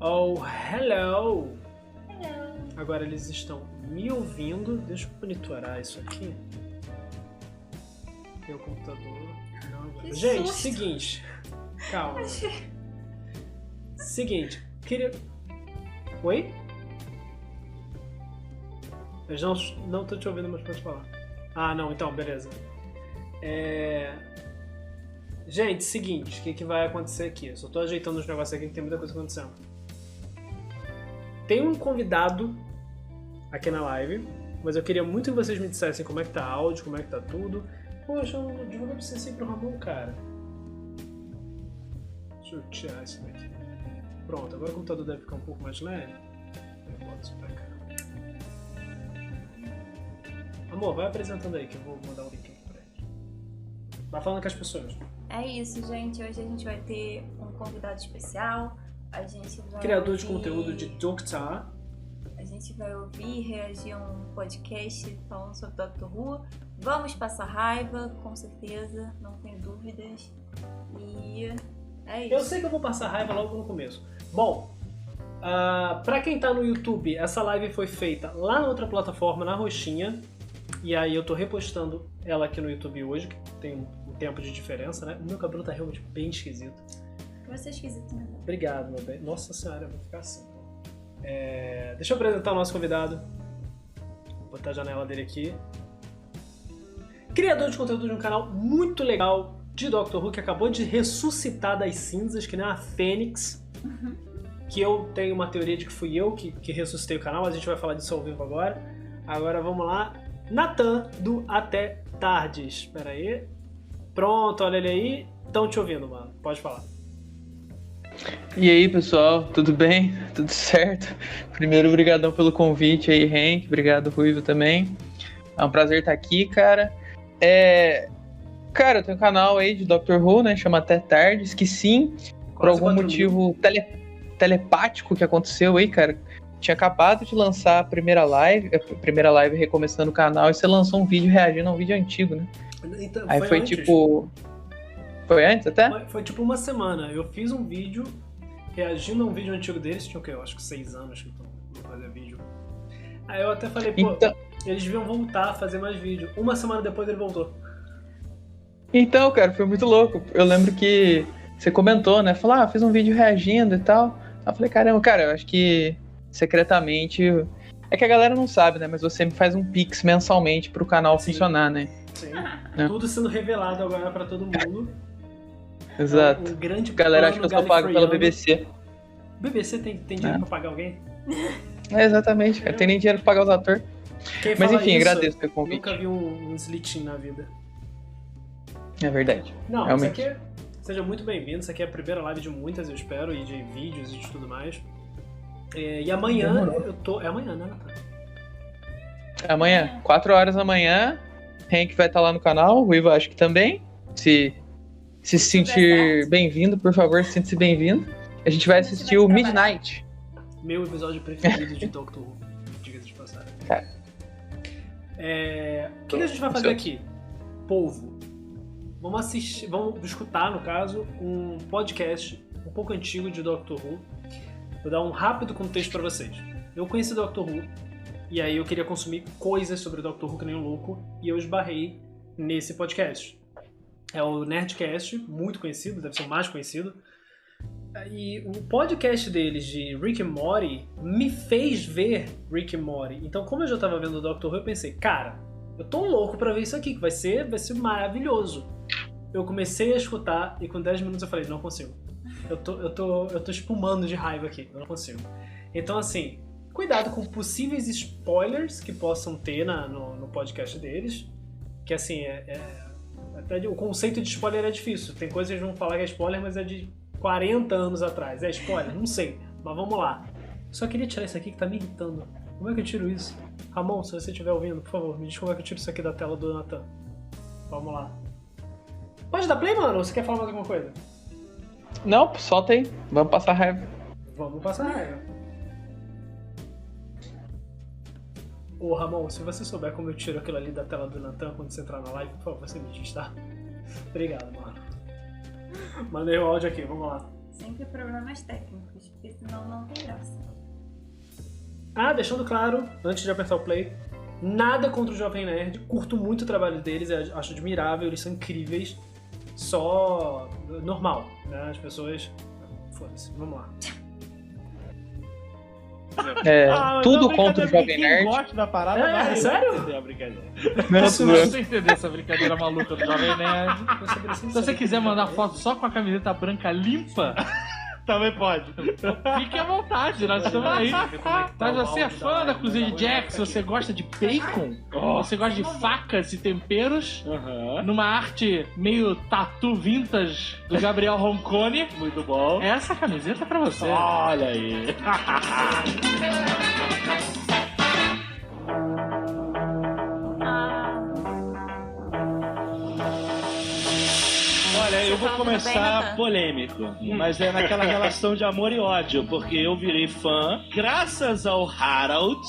Oh, hello! Hello. Agora eles estão me ouvindo. Deixa eu monitorar isso aqui. Meu computador. Não, Que gente, susto. seguinte. Calma. Seguinte. Queria... Oi? Eu não tô te ouvindo, mas pode falar. Ah, não. Então, beleza. Gente, seguinte. O que vai acontecer aqui? Eu só tô ajeitando os negócios aqui que tem muita coisa acontecendo. Tem um convidado aqui na live, mas eu queria muito que vocês me dissessem como é que tá áudio, como é que tá tudo. Poxa, eu não divulguei pra você sempre pro Ramon, cara. Deixa eu tirar isso daqui. Pronto, agora o computador deve ficar um pouco mais leve. Eu boto isso pra cá. Amor, vai apresentando aí que eu vou mandar o link aqui pra ele. Vai falando com as pessoas. É isso, gente. Hoje a gente vai ter um convidado especial. A gente vai Criador de conteúdo de Doctor. A gente vai ouvir e reagir a um podcast falando sobre Doctor Who. Vamos passar raiva, com certeza, não tenho dúvidas. E é isso. Eu sei que eu vou passar raiva logo no começo. Bom, pra quem tá no YouTube, essa live foi feita lá na outra plataforma, na roxinha. E aí eu tô repostando ela aqui no YouTube hoje, que tem um tempo de diferença, né? O meu cabelo tá realmente bem esquisito. Você é esquisito, né? Obrigado, meu bem. Nossa senhora, eu vou ficar assim. Deixa eu apresentar o nosso convidado. Vou botar a janela dele aqui. Criador de conteúdo de um canal muito legal de Doctor Who, que acabou de ressuscitar das cinzas, que nem a Fênix. Que eu tenho uma teoria de que fui eu que ressuscitei o canal, a gente vai falar disso ao vivo agora. Agora vamos lá. Nathan, do Até Tardes. Espera aí. Pronto, olha ele aí. Estão te ouvindo, mano. Pode falar. E aí, pessoal, tudo bem? Tudo certo? Primeiro, obrigadão pelo convite aí, Henk. Obrigado, Ruivo, também. É um prazer estar aqui, cara. Cara, eu tenho um canal aí de Doctor Who, né? Chama Até Tardes, que sim, por algum motivo telepático que aconteceu aí, cara. Tinha acabado de lançar a primeira live recomeçando o canal, e você lançou um vídeo reagindo a um vídeo antigo, né? Então, aí foi antes. tipo... Foi antes até? Foi tipo uma semana. Eu fiz um vídeo reagindo a um vídeo antigo deles. Tinha o quê? Eu acho que 6 anos que não fazia vídeo. Aí eu até falei, pô, então... eles deviam voltar a fazer mais vídeo. Uma semana depois ele voltou. Então, cara, foi muito louco. Eu lembro que você comentou, né? Falou, fiz um vídeo reagindo e tal. Aí eu falei, caramba, cara, eu acho que secretamente... É que a galera não sabe, né? Mas você me faz um pix mensalmente pro canal funcionar, né? Sim. Tudo sendo revelado agora pra todo mundo. Exato. Um grande galera acha que eu sou pago pela BBC. BBC tem dinheiro pra pagar alguém? Exatamente, cara. Tem nem dinheiro pra pagar os atores. Mas enfim, agradeço pelo convite. Nunca vi um slitinho na vida. É verdade. Não, realmente. Isso aqui seja muito bem-vindo. Isso aqui é a primeira live de muitas, eu espero, e de vídeos e de tudo mais. E amanhã eu tô... É amanhã, né, Natália? Amanhã, 4 horas da manhã. Henk vai estar lá no canal, o Ruivo acho que também. Se sentir bem-vindo, por favor, sinta-se bem-vindo. A gente vai assistir o Midnight. Meu episódio preferido de Doctor Who, diga-se de passagem. O que a gente vai fazer aqui? Povo, vamos escutar, no caso, um podcast um pouco antigo de Doctor Who. Vou dar um rápido contexto pra vocês. Eu conheci Doctor Who, e aí eu queria consumir coisas sobre Doctor Who que nem um louco, e eu esbarrei nesse podcast. É o Nerdcast, muito conhecido, deve ser o mais conhecido. E o podcast deles de Rick and Morty me fez ver Rick and Morty. Então, como eu já tava vendo o Doctor Who, eu pensei, cara, eu tô louco pra ver isso aqui, que vai ser maravilhoso. Eu comecei a escutar e com 10 minutos eu falei, não consigo. Eu tô espumando de raiva aqui, eu não consigo. Então, assim, cuidado com possíveis spoilers que possam ter no podcast deles. Que, assim, até o conceito de spoiler é difícil. Tem coisas que eles vão falar que é spoiler, mas é de 40 anos atrás. É spoiler? Não sei. Mas vamos lá. Só queria tirar isso aqui que tá me irritando. Como é que eu tiro isso? Ramon, se você estiver ouvindo, por favor, me diz como é que eu tiro isso aqui da tela do Nathan. Vamos lá. Pode dar play, mano? Ou você quer falar mais alguma coisa? Não, solta aí. Vamos passar raiva. Vamos passar raiva. Ô, Ramon, se você souber como eu tiro aquilo ali da tela do Nathan quando você entrar na live, por favor, você me diz, tá? Obrigado, mano. Mandei o áudio aqui, vamos lá. Sempre problemas técnicos, porque senão não tem graça. Deixando claro, antes de apertar o play, nada contra o Jovem Nerd. Curto muito o trabalho deles, acho admirável, eles são incríveis. Só normal, né? As pessoas... Foda-se, vamos lá. Tudo contra o Jovem Nerd. Quem gosta da parada sério? entender a brincadeira. Nossa, Você entender essa brincadeira maluca do Jovem Nerd. Se você quiser mandar foto só com a camiseta branca limpa, também pode. Fique à vontade, nós estamos aí. Mas você é fã da cozinha de Jax, você gosta de bacon, você gosta de facas e temperos, numa arte meio tatu vintage do Gabriel Roncone. Muito bom. Essa camiseta é pra você. Olha aí. Olha, eu vou começar polêmico, mas é naquela relação de amor e ódio, porque eu virei fã graças ao Harold.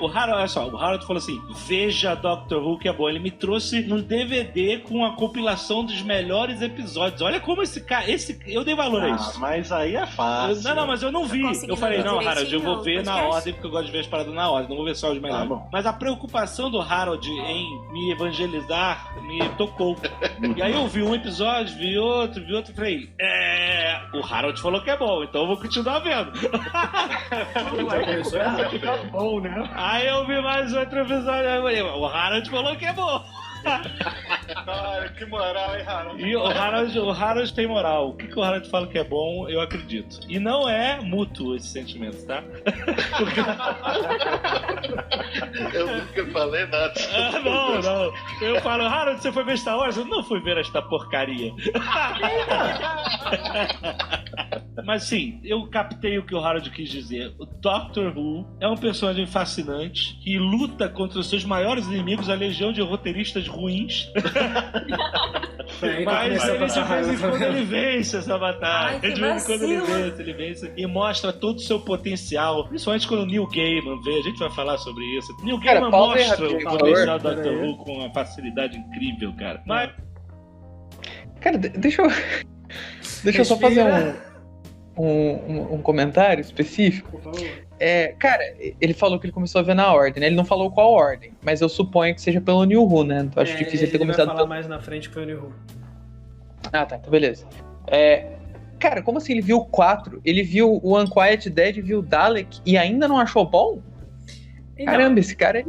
O Harold, olha só, o Harold falou assim: veja Doctor Who que é bom. Ele me trouxe um DVD com a compilação dos melhores episódios. Olha como esse cara, eu dei valor a isso. Mas aí é fácil. Não, mas eu não vi. Eu falei, não, Harold, eu vou ver na ordem, porque eu gosto de ver as paradas na ordem, não vou ver só os melhores. Mas a preocupação do Harold em me evangelizar me tocou. E aí eu vi um episódio, vi outro, falei, o Harold falou que é bom, então eu vou continuar vendo. Bom, né? Aí eu vi mais outro episódio, aí eu falei, o Harold falou que é bom. Olha, que moral, hein, Harold? E o Harold tem moral. O que o Harold fala que é bom, eu acredito. E não é mútuo esse sentimento, tá? Eu nunca falei nada. Não. Eu falo, Harold, você foi ver Star Wars? Eu não fui ver esta porcaria. Mas sim, eu captei o que o Harold quis dizer. O Doctor Who é um personagem fascinante que luta contra os seus maiores inimigos, a legião de roteiristas ruins. Mas ele de vez em quando ele vence essa batalha. De vez em quando ele vence e mostra todo o seu potencial. Principalmente quando o Neil Gaiman vê. A gente vai falar sobre isso. Neil Gaiman mostra o potencial do Doctor Who com uma facilidade incrível, cara. Mas... Cara, deixa eu só fazer um comentário específico. Por favor. Cara, ele falou que ele começou a ver na ordem, né? Ele não falou qual ordem, mas eu suponho que seja pelo New Who, né? Então acho difícil ele ter começado vai falar mais na frente que foi o New Who. Ah, tá, então beleza. Cara, como assim ele viu 4? Ele viu o Unquiet Dead, viu o Dalek e ainda não achou bom? Então, caramba, esse cara,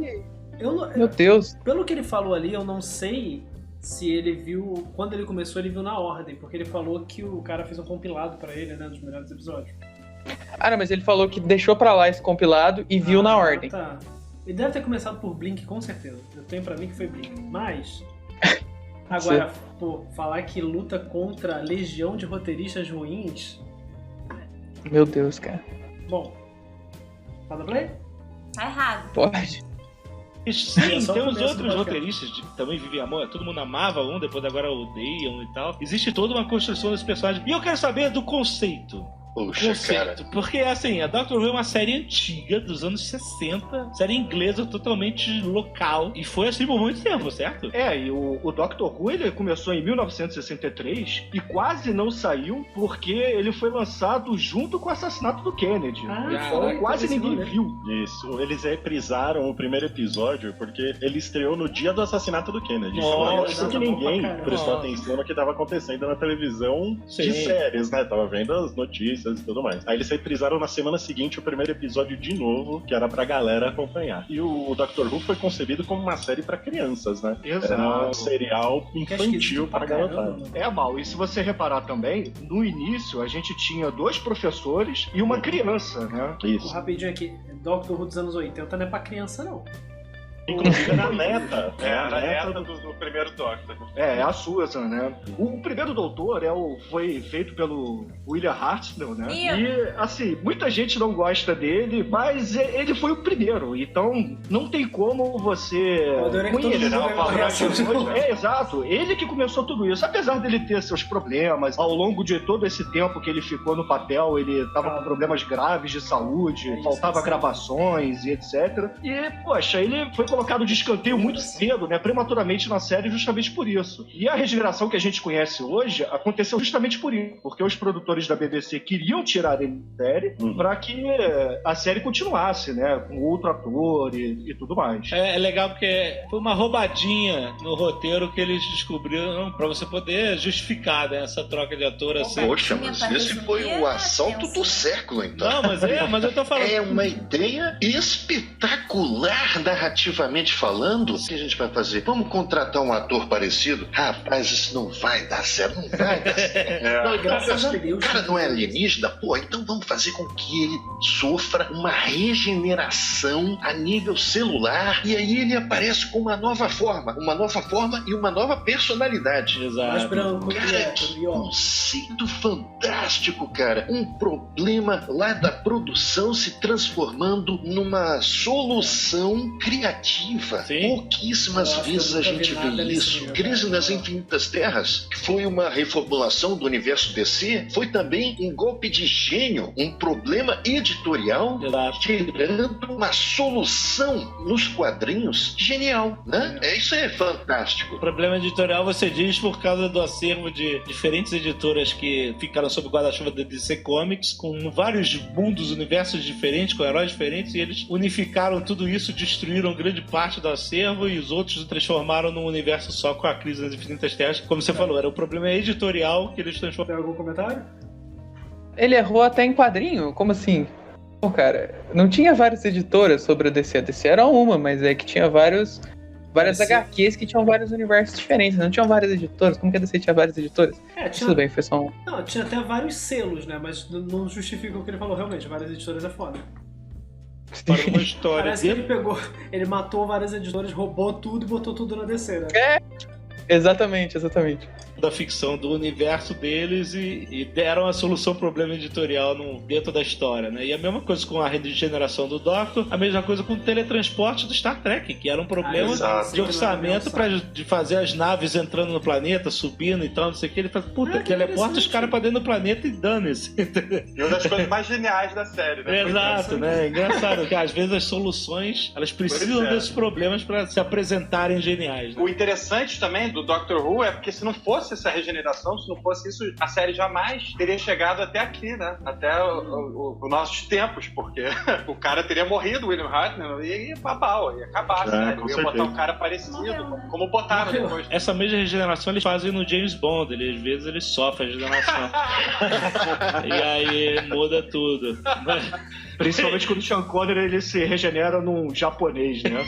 meu Deus. Pelo que ele falou ali, eu não sei se ele viu... Quando ele começou, ele viu na ordem, porque ele falou que o cara fez um compilado pra ele, né, dos melhores episódios. Não, mas ele falou que deixou pra lá esse compilado e viu na ordem. Tá. Ele deve ter começado por Blink, com certeza. Eu tenho pra mim que foi Blink. Mas... Agora, falar que luta contra a legião de roteiristas ruins... Meu Deus, cara. Bom, fala play? Tá errado. Pode. Sim, tem os outros roteiristas que também vivem amor. Todo mundo amava um, depois agora odeiam e tal. Existe toda uma construção desse personagem. E eu quero saber do conceito. Puxa, cara. Porque, assim, a Doctor Who é uma série antiga, dos anos 60, série inglesa totalmente local, e foi assim por muito tempo, certo? E o Doctor Who, ele começou em 1963 e quase não saiu porque ele foi lançado junto com o assassinato do Kennedy. Então quase ninguém viu. Isso, eles reprisaram o primeiro episódio porque ele estreou no dia do assassinato do Kennedy. Nossa, que ninguém prestou atenção no que estava acontecendo na televisão de séries, né? Tava vendo as notícias e tudo mais. Aí eles reprisaram na semana seguinte o primeiro episódio de novo, que era pra galera acompanhar. E o Doctor Who foi concebido como uma série pra crianças, né? Exato. Era um serial infantil pra garotada. Mal, e se você reparar também, no início a gente tinha 2 professores e uma criança, né? Isso. Rapidinho aqui, Doctor Who dos anos 80 não é pra criança, não. Inclusive era a neta. A neta do primeiro Doctor. É a Susan, né? O primeiro doutor foi feito pelo William Hartnell, né? E, assim, muita gente não gosta dele, mas ele foi o primeiro. Então, não tem como você... Exato. Ele que começou tudo isso. Apesar dele ter seus problemas, ao longo de todo esse tempo que ele ficou no papel, ele tava com problemas graves de saúde, faltava gravações e etc. E, poxa, ele foi colocado colocado de escanteio muito cedo, né, prematuramente na série, justamente por isso. E a regeneração que a gente conhece hoje aconteceu justamente por isso, porque os produtores da BBC queriam tirar ele da série para que a série continuasse, né, com outro ator e tudo mais. É legal porque foi uma roubadinha no roteiro que eles descobriram para você poder justificar, né, essa troca de ator assim. Poxa, mas esse foi o assalto do século, então. Não, mas eu tô falando. É uma ideia espetacular, narrativamente falando. O que a gente vai fazer? Vamos contratar um ator parecido? Rapaz, isso não vai dar certo, não vai dar certo. Graças a Deus. O cara não é alienígena? Pô, então vamos fazer com que ele sofra uma regeneração a nível celular e aí ele aparece com uma nova forma e uma nova personalidade. Exato. Mais branco, cara, que conceito fantástico, cara. Um problema lá da produção se transformando numa solução criativa. Sim. Pouquíssimas vezes a gente vê isso. Crise nas Infinitas Terras, que foi uma reformulação do universo DC, foi também um golpe de gênio, um problema editorial, gerando uma solução nos quadrinhos genial, né? Isso é fantástico. O problema editorial você diz por causa do acervo de diferentes editoras que ficaram sob o guarda-chuva da DC Comics, com vários mundos, universos diferentes, com heróis diferentes, e eles unificaram tudo isso, destruíram grande parte do acervo e os outros transformaram num universo só com a Crise nas Infinitas Terras. Como você falou, era o problema editorial que eles transformaram. Tem algum comentário? Ele errou até em quadrinho? Como assim? Pô, cara, não tinha várias editoras sobre a DC. A DC era uma, mas é que tinha várias HQs que tinham vários universos diferentes. Não tinham várias editoras. Como que a DC tinha várias editoras? Tudo bem, foi só um... Não, tinha até vários selos, né? Mas não justifica o que ele falou realmente. Várias editoras é foda. Para uma história. Parece que ele matou várias editoras, roubou tudo e botou tudo na DC, né? Exatamente. Da ficção, do universo deles e deram a solução ao problema editorial dentro da história, né? E a mesma coisa com a regeneração do Doctor, a mesma coisa com o teletransporte do Star Trek, que era um problema de orçamento de fazer as naves entrando no planeta, subindo e tal, não sei o que. Ele fala, teleporta os caras pra dentro do planeta e dane-se. E uma das coisas mais geniais da série, né? Exato, né? É engraçado, que às vezes as soluções, elas precisam desses problemas pra se apresentarem geniais, né? O interessante também do Doctor Who é porque se não fosse essa regeneração, se não fosse isso, a série jamais teria chegado até aqui, né? Até os nossos tempos, porque o cara teria morrido, o William Hartnell, e ia acabar, né? Ia botar um cara parecido, como botaram depois. Essa mesma regeneração eles fazem no James Bond, às vezes eles sofrem a regeneração. E aí muda tudo. Principalmente quando o Sean Connery ele se regenera num japonês, né?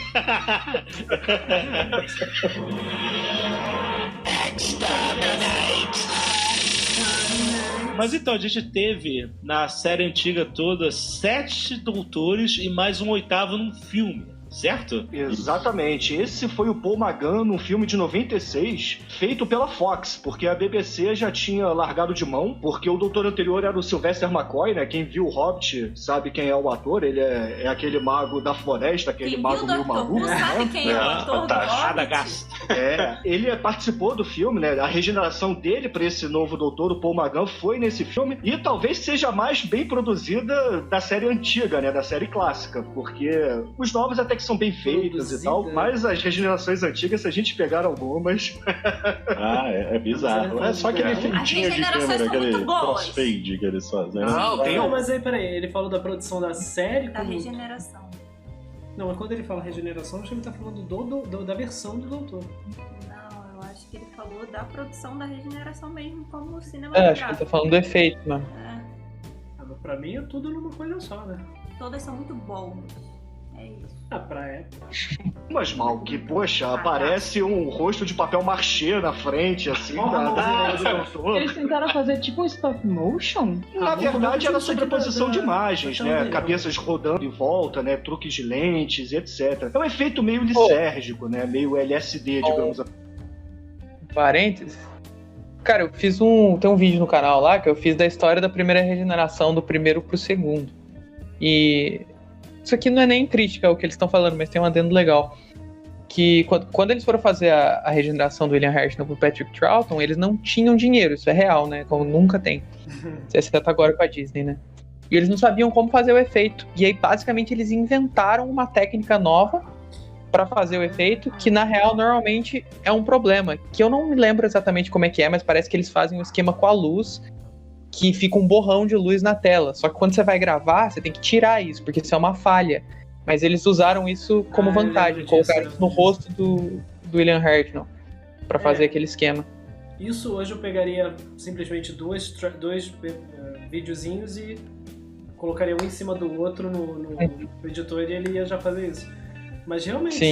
Mas então, a gente teve na série antiga toda 7 doutores e mais um 8º num filme. Certo? Exatamente. Esse foi o Paul McGann num filme de 96, feito pela Fox, porque a BBC já tinha largado de mão, porque o doutor anterior era o Sylvester McCoy, né? Quem viu o Hobbit sabe quem é o ator, ele é aquele mago da floresta, aquele mago meio maluco. Sabe quem é o ator do Hobbit? Ele participou do filme, né? A regeneração dele para esse novo doutor, o Paul McGann, foi nesse filme, e talvez seja a mais bem produzida da série antiga, né? Da série clássica, porque os novos até que são bem feitas e tal, mas as regenerações antigas, se a gente pegar algumas... é bizarro. É só aquele feitinho de câmera, aquele crossfade que eles fazem. Mas aí, peraí, ele falou da produção da série? Da regeneração. Não, mas quando ele fala regeneração, acho que ele tá falando da versão do doutor. Não, eu acho que ele falou da produção da regeneração mesmo, como o cinema. Acho que ele tá falando do efeito, mano. Mas pra mim é tudo numa coisa só, né? Todas são muito boas. É isso. Pra época. Mas mal que, poxa, aparece um rosto de papel machê na frente, assim, Eles tentaram fazer tipo um stop motion? Na verdade, era sobreposição de imagens, né? Cabeças rodando em volta, né? Truques de lentes, etc. É um efeito meio lisérgico, né? Meio LSD, digamos assim. Parênteses. Cara, eu fiz tem um vídeo no canal lá que eu fiz da história da primeira regeneração do primeiro pro segundo. E... isso aqui não é nem crítica ao que eles estão falando, mas tem um adendo legal. Que quando eles foram fazer a regeneração do William Hartnell pro Patrick Troughton, eles não tinham dinheiro, isso é real, né? Como nunca tem. Exceto agora com a Disney, né? E eles não sabiam como fazer o efeito. E aí, basicamente, eles inventaram uma técnica nova pra fazer o efeito, que na real normalmente é um problema, que eu não me lembro exatamente como é que é, mas parece que eles fazem um esquema com a luz, que fica um borrão de luz na tela. Só que quando você vai gravar, você tem que tirar isso, porque isso é uma falha. Mas eles usaram isso como vantagem, colocaram isso no rosto do William Hartnell, pra fazer aquele esquema. Isso hoje eu pegaria simplesmente dois videozinhos e colocaria um em cima do outro no editor e ele ia já fazer isso. Mas realmente,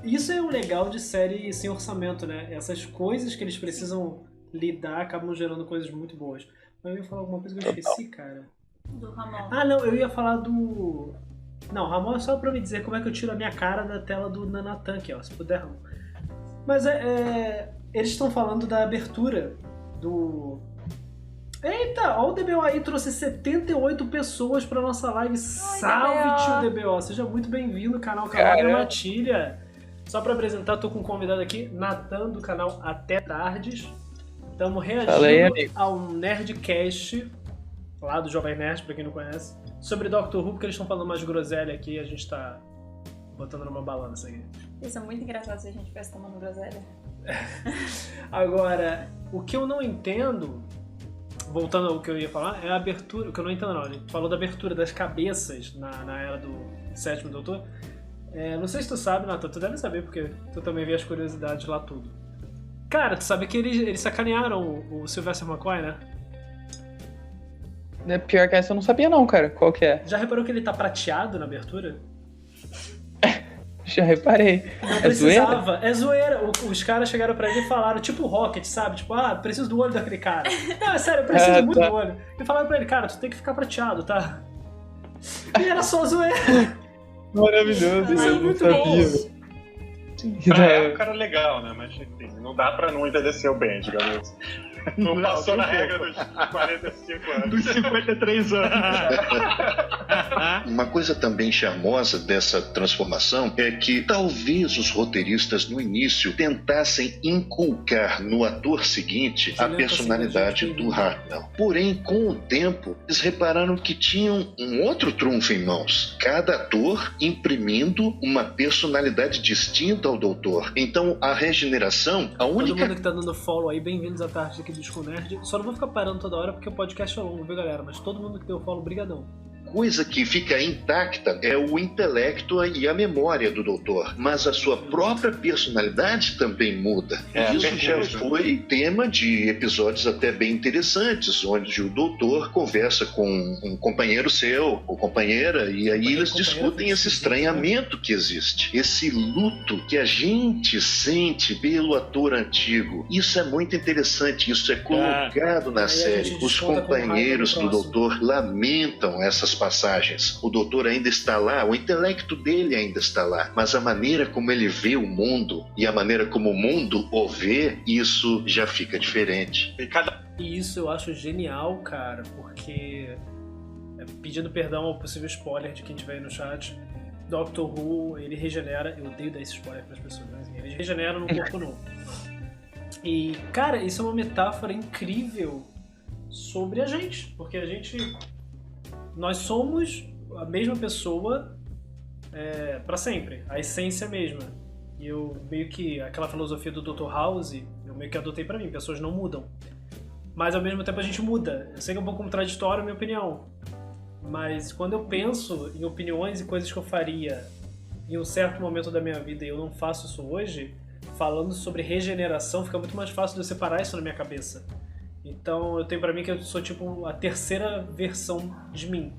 isso é o legal de série sem orçamento, né? Essas coisas que eles precisam lidar acabam gerando coisas muito boas. Mas eu ia falar alguma coisa que eu esqueci, cara. Do Ramon. Ah, não, eu ia falar do... Não, Ramon é só pra me dizer como é que eu tiro a minha cara da tela do Nanatan aqui, ó, se puder, Ramon. Mas eles estão falando da abertura do... Eita, ó, o DBO aí trouxe 78 pessoas pra nossa live. Salve, tio DBO. Seja muito bem-vindo, canal Calabria Matilha. Só pra apresentar, tô com um convidado aqui, Natan, do canal Até Tardes. Estamos reagindo ao Nerdcast, lá do Jovem Nerd, pra quem não conhece, sobre Doctor Who, porque eles estão falando mais groselha aqui e a gente tá botando numa balança aqui. Isso é muito engraçado se a gente estivesse tomando groselha. Agora, o que eu não entendo, voltando ao que eu ia falar, é a abertura. O que eu não entendo não, a gente falou da abertura das cabeças na era do Sétimo Doutor. Não sei se tu sabe, Nathan, tu deve saber, porque tu também vê as curiosidades lá tudo. Cara, tu sabe que eles sacanearam o Sylvester McCoy, né? Pior que essa eu não sabia não, cara. Qual que é? Já reparou que ele tá prateado na abertura? Já reparei. Não precisava. Zoeira? É zoeira. Os caras chegaram pra ele e falaram, tipo Rocket, sabe? Tipo, preciso do olho daquele cara. Não, é sério, eu preciso muito do olho. E falaram pra ele, cara, tu tem que ficar prateado, tá? E era só zoeira. Maravilhoso. Isso é muito bom. É um cara legal, né? Mas enfim, não dá pra não envelhecer bem, digamos assim. Não passou na regra dos 45 anos. Dos 53 anos. Uma coisa também charmosa dessa transformação é que talvez os roteiristas no início tentassem inculcar no ator seguinte a personalidade do Hartnell. Porém, com o tempo, eles repararam que tinham um outro trunfo em mãos. Cada ator imprimindo uma personalidade distinta ao doutor. Então, a regeneração, a única... Todo mundo que tá dando follow aí, bem-vindos à tarde aqui do Disco Nerd. Só não vou ficar parando toda hora porque o podcast é longo, viu, galera? Mas todo mundo que deu follow, brigadão. Coisa que fica intacta é o intelecto e a memória do doutor, mas a sua própria personalidade também muda. Isso já foi tema de episódios até bem interessantes, onde o doutor conversa com um companheiro seu, ou companheira, e aí eles discutem esse estranhamento que existe, esse luto que a gente sente pelo ator antigo. Isso é muito interessante, isso é colocado na série. Os companheiros do doutor lamentam essas passagens. O doutor ainda está lá, o intelecto dele ainda está lá, mas a maneira como ele vê o mundo e a maneira como o mundo o vê, isso já fica diferente. E isso eu acho genial, cara, porque, pedindo perdão ao possível spoiler de quem estiver aí no chat, Doctor Who, ele regenera, eu odeio dar esse spoiler para as pessoas, mas ele regenera no corpo novo. E, cara, isso é uma metáfora incrível sobre a gente, porque nós somos a mesma pessoa pra sempre, a essência mesma. E eu meio que, aquela filosofia do Dr. House, eu meio que adotei pra mim, pessoas não mudam. Mas ao mesmo tempo a gente muda. Eu sei que é um pouco contraditório a minha opinião, mas quando eu penso em opiniões e coisas que eu faria em um certo momento da minha vida e eu não faço isso hoje, falando sobre regeneração, fica muito mais fácil de eu separar isso na minha cabeça. Então eu tenho pra mim que eu sou tipo a terceira versão de mim.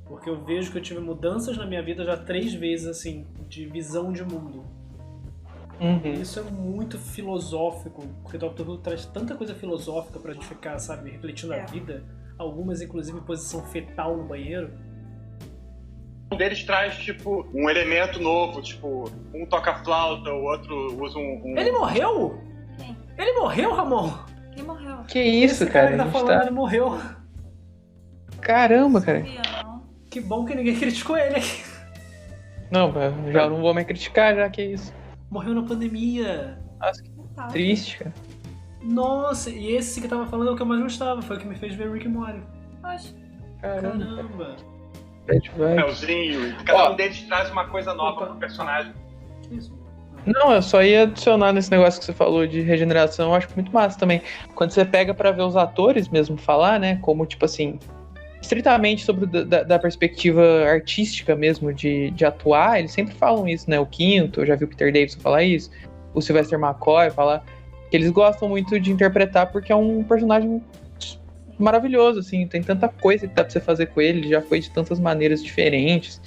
Porque eu vejo que eu tive mudanças na minha vida já 3 vezes, assim, de visão de mundo. E isso é muito filosófico, porque o Doctor Who traz tanta coisa filosófica pra gente ficar, sabe, refletindo a vida. Algumas, inclusive, em posição fetal no banheiro. Um deles traz, tipo, um elemento novo, tipo, um toca flauta, o outro usa um... Ele morreu? Quem? Ele morreu, Ramon? Quem morreu? Que isso, Esse cara que cara? tá falando, ele morreu. Caramba, cara. Não. Que bom que ninguém criticou ele aqui. Não, já não vou mais criticar, já que é isso. Morreu na pandemia. Nossa, que triste, cara. Nossa, e esse que tava falando é o que eu mais gostava. Foi o que me fez ver Rick and Morty. Oxe. Caramba. Caramba. Bad Vibes. Melzinho. Cada um deles traz uma coisa nova pro personagem. Não, eu só ia adicionar nesse negócio que você falou de regeneração, eu acho muito massa também. Quando você pega pra ver os atores mesmo falar, né, como, tipo assim, estritamente sobre da perspectiva artística mesmo de atuar, eles sempre falam isso, né, o Quinto, eu já vi o Peter Davison falar isso, o Sylvester McCoy falar, que eles gostam muito de interpretar porque é um personagem maravilhoso, assim, tem tanta coisa que dá pra você fazer com ele já foi de tantas maneiras diferentes.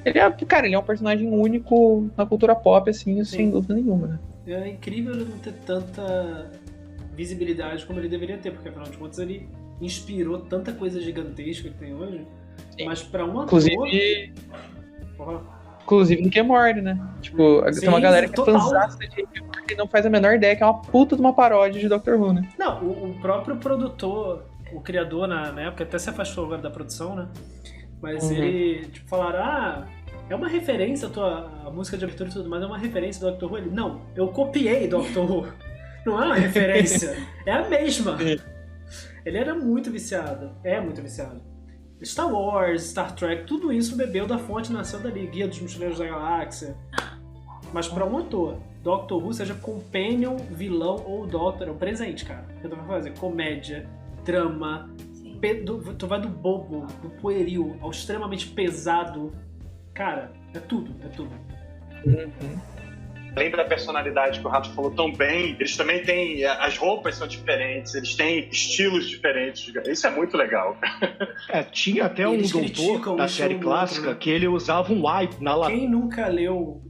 Ele é um personagem único na cultura pop, assim, sem dúvida nenhuma, né? É incrível ele não ter tanta visibilidade como ele deveria ter, porque afinal de contas ele inspirou tanta coisa gigantesca que tem hoje. Sim. Mas pra um ator... Inclusive Rick and Morty, né? Tipo, tem uma galera que é fãzaça de Rick and Morty e não faz a menor ideia que é uma puta de uma paródia de Doctor Who, né? Não, o próprio produtor, o criador na época, até se afastou agora da produção, né? Mas ele, tipo, falaram, é uma referência a música de abertura e tudo, mas é uma referência do Doctor Who? Ele, não, eu copiei Doctor Who. Não é uma referência, é a mesma. Ele era muito viciado, é muito viciado. Star Wars, Star Trek, tudo isso bebeu da fonte, nasceu dali, Guia dos Mochileiros da Galáxia. Mas pra um ator, Doctor Who, seja companion, vilão ou Doctor, é um presente, cara. O que tu vai fazer? Comédia, drama, tu vai do bobo, do pueril, ao extremamente pesado. Cara, é tudo. Além da personalidade que o Rato falou tão bem, eles também têm... As roupas são diferentes, eles têm estilos diferentes. Isso é muito legal. Tinha até um doutor da série clássica que ele usava um wipe na lateral.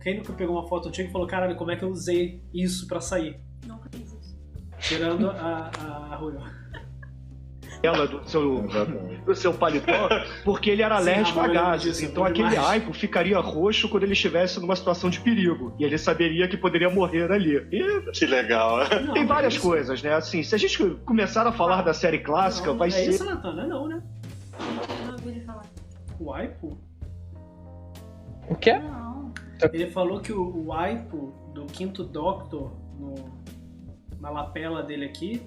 Quem nunca pegou uma foto antiga e falou, caralho, como é que eu usei isso pra sair? Nunca fiz isso. Tirando a Rui. Ela do seu paletó, porque ele era alérgico a gases. Então aquele aipo ficaria roxo quando ele estivesse numa situação de perigo. E ele saberia que poderia morrer ali. Que legal. Tem várias coisas, né? Assim, se a gente começar a falar da série clássica, vai ser... É isso, Natan? Não, né? Não ouvi ele falar. O aipo? O quê? Não. Ele falou que o aipo do Quinto Doctor na lapela dele aqui,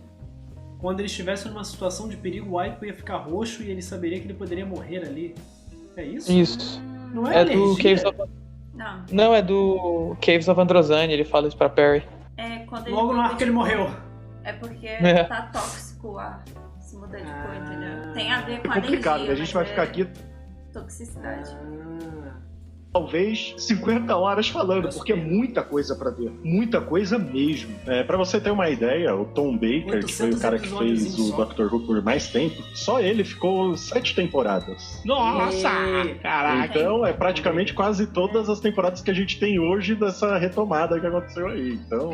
quando ele estivesse numa situação de perigo, o aipo ia ficar roxo e ele saberia que ele poderia morrer ali. É isso? Isso. Não é do Caves of... Não, é do Caves of Androzani, ele fala isso pra Perry. Quando ele logo no ar que ele morreu. É porque tá tóxico o ar. Se muda de cor, entendeu? Tem a ver com a complicado, energia. A gente vai ficar aqui... Toxicidade. Talvez 50 horas falando, porque é muita coisa pra ver. Muita coisa mesmo. Pra você ter uma ideia, o Tom Baker, que foi o cara que fez o Doctor Who por mais tempo, só ele ficou 7 temporadas. Nossa! Caraca! Então é praticamente quase todas as temporadas que a gente tem hoje dessa retomada que aconteceu aí. Então,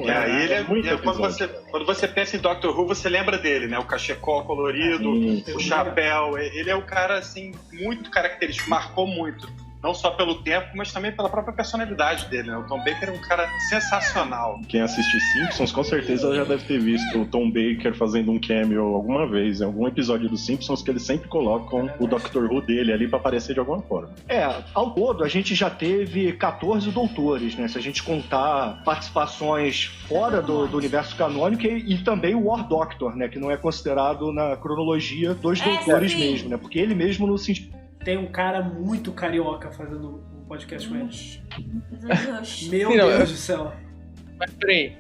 quando você pensa em Doctor Who, você lembra dele, né? O cachecol colorido, o chapéu. Ele é um cara, assim, muito característico, marcou muito. Não só pelo tempo, mas também pela própria personalidade dele, né? O Tom Baker é um cara sensacional. Quem assiste Simpsons, com certeza já deve ter visto o Tom Baker fazendo um cameo alguma vez, em algum episódio dos Simpsons, que eles sempre colocam o Doctor Who dele ali pra aparecer de alguma forma. Ao todo, a gente já teve 14 doutores, né? Se a gente contar participações fora do universo canônico e também o War Doctor, né? Que não é considerado na cronologia dos doutores mesmo, né? Porque ele mesmo não se... Tem um cara muito carioca fazendo um podcast com eles. Meu Deus do céu. Mas peraí,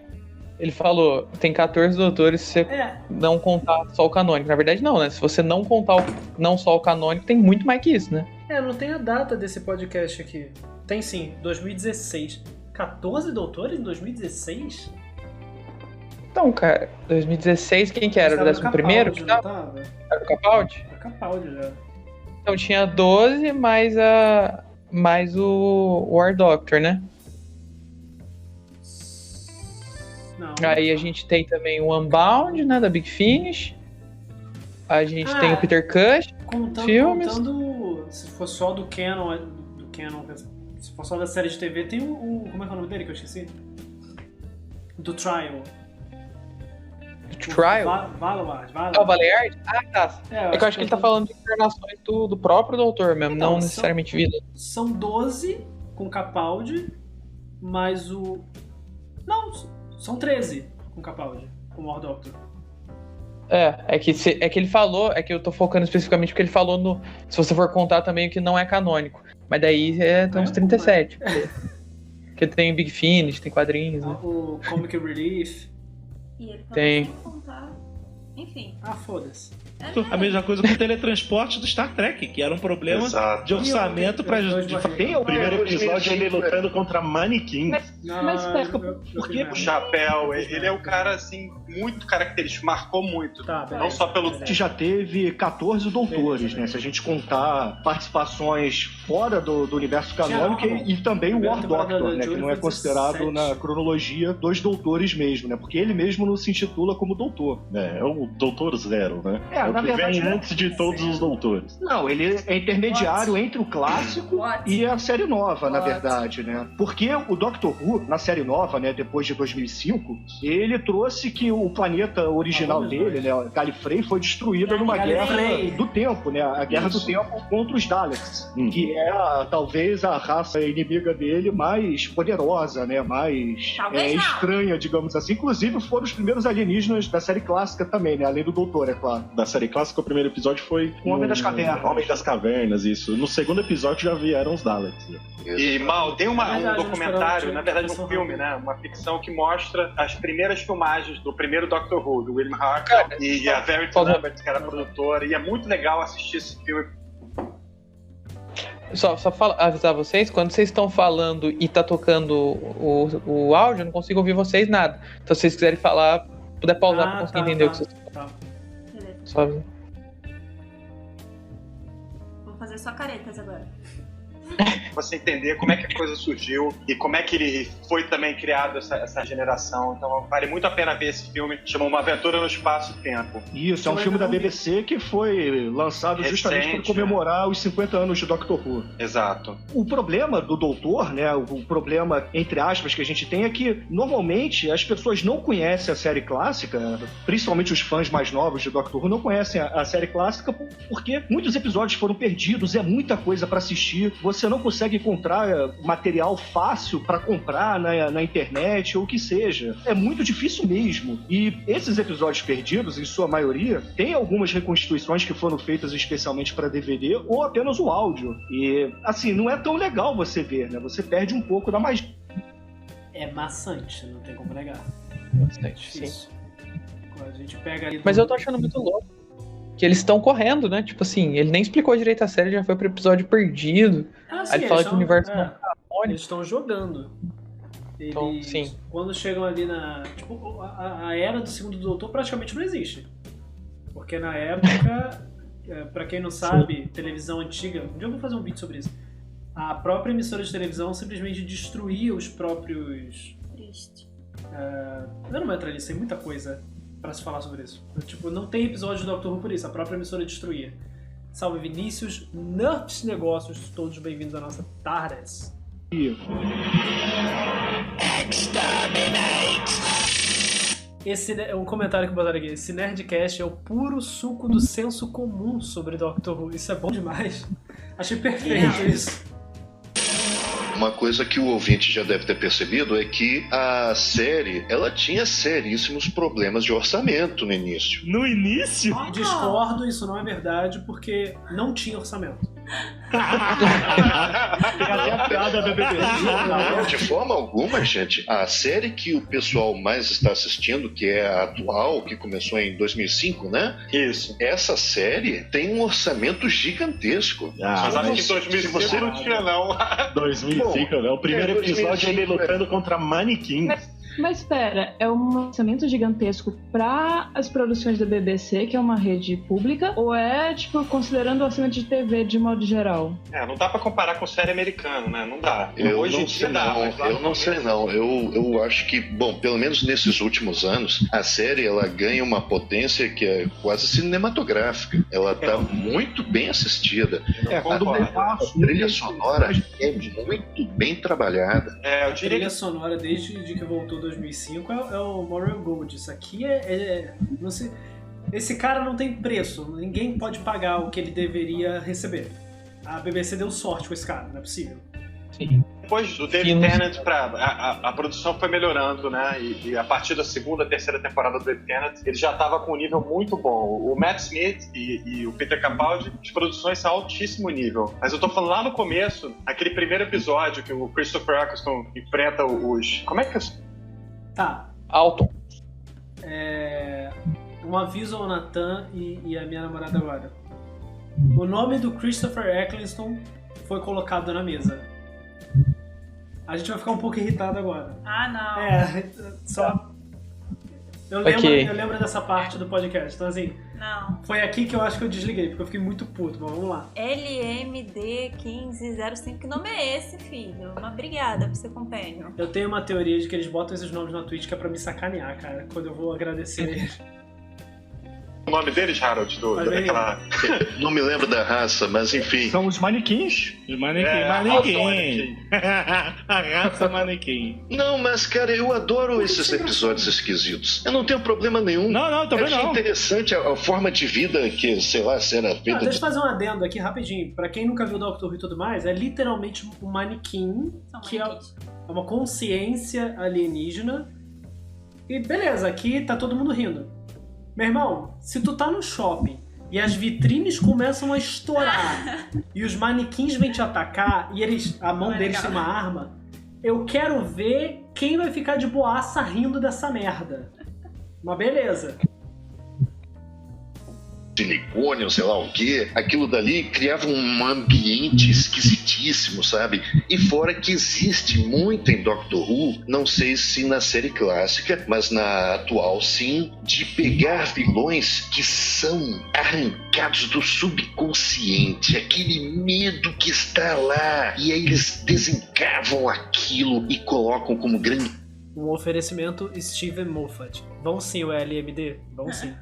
ele falou, tem 14 doutores se você não contar só o canônico. Na verdade não, né? Se você não contar não só o canônico, tem muito mais que isso, né? Não tem a data desse podcast aqui. Tem sim, 2016. 14 doutores em 2016? Então, cara, 2016 quem que era? O 11º? Que tava? Era o Capaldi? Era o Capaldi já. Então tinha 12 mais o War Doctor, né? Não. Aí a gente tem também o Unbound, né, da Big Finish. A gente tem o Peter Cush, filmes. Contando, se for só do Canon, se for só da série de TV, tem o como é que é o nome dele que eu esqueci? Do Trial. Trial? Valeward. O Valeyard? Tá. É que eu acho que ele tá falando de encarnações do próprio doutor mesmo, não necessariamente vida. São 12 com Capaldi, mais o... Não, são 13 com Capaldi, com o War Doctor. É que ele falou, é que eu tô focando especificamente porque ele falou no. Se você for contar também o que não é canônico. Mas daí tem uns 37. Porque tem Big Finish, tem quadrinhos, né? O Comic Relief. E ele tem. Contar. Enfim. Foda-se. A mesma coisa com o teletransporte do Star Trek, que era um problema de orçamento pra... Tem o primeiro episódio ele lutando contra manequins. Mas espera, porque o Chapéu, ele é um cara, assim, muito característico, marcou muito. Não só pelo... A gente já teve 14 doutores, né? Se a gente contar participações fora do universo canônico e também o War Doctor, né? Que não é considerado na cronologia dos doutores mesmo, né? Porque ele mesmo não se intitula como doutor. É o Doutor Zero, né? É o que vem antes de todos os doutores. Não, ele é intermediário entre o clássico e a série nova, na verdade, né? Porque o Doctor Who, na série nova, né, depois de 2005, ele trouxe que o planeta original dele, né, Gallifrey, foi destruída numa guerra do tempo, né? A guerra do tempo contra os Daleks, que é talvez a raça inimiga dele mais poderosa, né? Mais estranha, digamos assim. Inclusive foram os primeiros alienígenas da série clássica também, né? Além do Doutor, é claro. Da série clássica, o primeiro episódio foi o Homem das Cavernas. Homem das Cavernas, isso. No segundo episódio já vieram os Daleks. Né? E, Mal, tem um documentário, na verdade um filme, né? Uma ficção que mostra as primeiras filmagens do primeiro Doctor Who, do William Hartnell e a Verity Lambert, que era produtora. E é muito legal assistir esse filme. Só avisar vocês, quando vocês estão falando e tá tocando o áudio, eu não consigo ouvir vocês nada. Então se vocês quiserem falar, puder pausar pra conseguir entender o que vocês estão falando. Só... Vou fazer só caretas agora. Você entender como é que a coisa surgiu e como é que ele foi também criado essa geração. Então vale muito a pena ver esse filme, chama Uma Aventura no Espaço e Tempo. Isso, é um filme da BBC que foi lançado justamente para comemorar os 50 anos de Doctor Who. Exato. O problema do Doutor, né, o problema, entre aspas, que a gente tem é que, normalmente, as pessoas não conhecem a série clássica, principalmente os fãs mais novos de Doctor Who não conhecem a série clássica porque muitos episódios foram perdidos, é muita coisa para assistir, você não consegue encontrar material fácil para comprar na internet ou o que seja. É muito difícil mesmo. E esses episódios perdidos, em sua maioria, tem algumas reconstituições que foram feitas especialmente para DVD ou apenas o áudio. E, assim, não é tão legal você ver, né? Você perde um pouco da magia. É maçante, não tem como negar. Bastante, isso. A gente pega ali Mas eu tô achando muito louco que eles estão correndo, né? Tipo assim, ele nem explicou direito a série, já foi pro episódio perdido. Sim, aí ele fala que o universo não tá canônico. Eles estão jogando. Então, sim. Quando chegam ali na... Tipo, a era do segundo doutor praticamente não existe. Porque na época, pra quem não sabe, televisão antiga... Um dia eu vou fazer um vídeo sobre isso. A própria emissora de televisão simplesmente destruía os próprios... Triste. Eu não vou entrar nisso, tem muita coisa pra se falar sobre isso. Tipo, não tem episódio do Doctor Who por isso, a própria emissora destruía. Salve Vinícius, Nerds Negócios, todos bem-vindos à nossa TARDIS. Esse é um comentário que botaram aqui. Esse Nerdcast é o puro suco do senso comum sobre Doctor Who. Isso é bom demais. Achei perfeito isso. Uma coisa que o ouvinte já deve ter percebido é que a série, ela tinha seríssimos problemas de orçamento no início. No início? Discordo, isso não é verdade, porque não tinha orçamento. Tem até a piada da BBC. Não, de forma alguma, gente. A série que o pessoal mais está assistindo, que é a atual, que começou em 2005, né? Isso. Essa série tem um orçamento gigantesco. Mas acho que em 2005 não tinha, não. 2005, né? O primeiro episódio ele lutando contra manequins. Mas espera, é um orçamento gigantesco para as produções da BBC, que é uma rede pública, ou é, tipo, considerando o orçamento de TV de modo geral? Não dá pra comparar com série americana, né? Não dá. Hoje em dia dá, mas eu não sei não. Eu acho que, bom, pelo menos nesses últimos anos, a série, ela ganha uma potência que é quase cinematográfica. Ela tá muito bem assistida. A trilha sonora é muito bem trabalhada. A trilha sonora, desde que voltou 2005 é o Moral Gold. Isso aqui não sei, esse cara não tem preço, ninguém pode pagar o que ele deveria receber. A BBC deu sorte com esse cara, não é possível. Sim. Depois do David Tennant, a produção foi melhorando, né? E a partir da segunda, terceira temporada do David Tennant, ele já estava com um nível muito bom. O Matt Smith e o Peter Capaldi, as produções são altíssimo nível. Mas eu tô falando lá no começo, aquele primeiro episódio que o Christopher Eccleston enfrenta os... Como é que... Tá. Alton. Um aviso ao Nathan e a minha namorada agora. O nome do Christopher Eccleston foi colocado na mesa. A gente vai ficar um pouco irritado agora. Ah, não. Só... Eu lembro dessa parte do podcast. Então, assim... Não. Foi aqui que eu acho que eu desliguei, porque eu fiquei muito puto. Mas vamos lá. LMD1505. Que nome é esse, filho? Uma brigada pro seu companheiro. Eu tenho uma teoria de que eles botam esses nomes na Twitch que é pra me sacanear, cara. Quando eu vou agradecer eles. O nome deles, Harold? Daquela... Não me lembro da raça, mas enfim. São os manequins. Os manequim. A raça manequim. Não, mas cara, eu adoro esses episódios esquisitos. Eu não tenho problema nenhum. Não, também não. É interessante a forma de vida que, sei lá, será feita. Deixa eu fazer um adendo aqui rapidinho. Pra quem nunca viu Doctor Who e tudo mais, é literalmente um manequim, que é uma consciência alienígena. E beleza, aqui tá todo mundo rindo. Meu irmão, se tu tá no shopping e as vitrines começam a estourar e os manequins vêm te atacar e a mão deles tem uma arma, eu quero ver quem vai ficar de boaça rindo dessa merda. Mas beleza. Silicone, ou sei lá o que, aquilo dali criava um ambiente esquisitíssimo, sabe? E fora que existe muito em Doctor Who, não sei se na série clássica, mas na atual sim, de pegar vilões que são arrancados do subconsciente, aquele medo que está lá, e aí eles desencavam aquilo e colocam como grande... Um oferecimento Steven Moffat. Vão sim o LMD? Vão sim.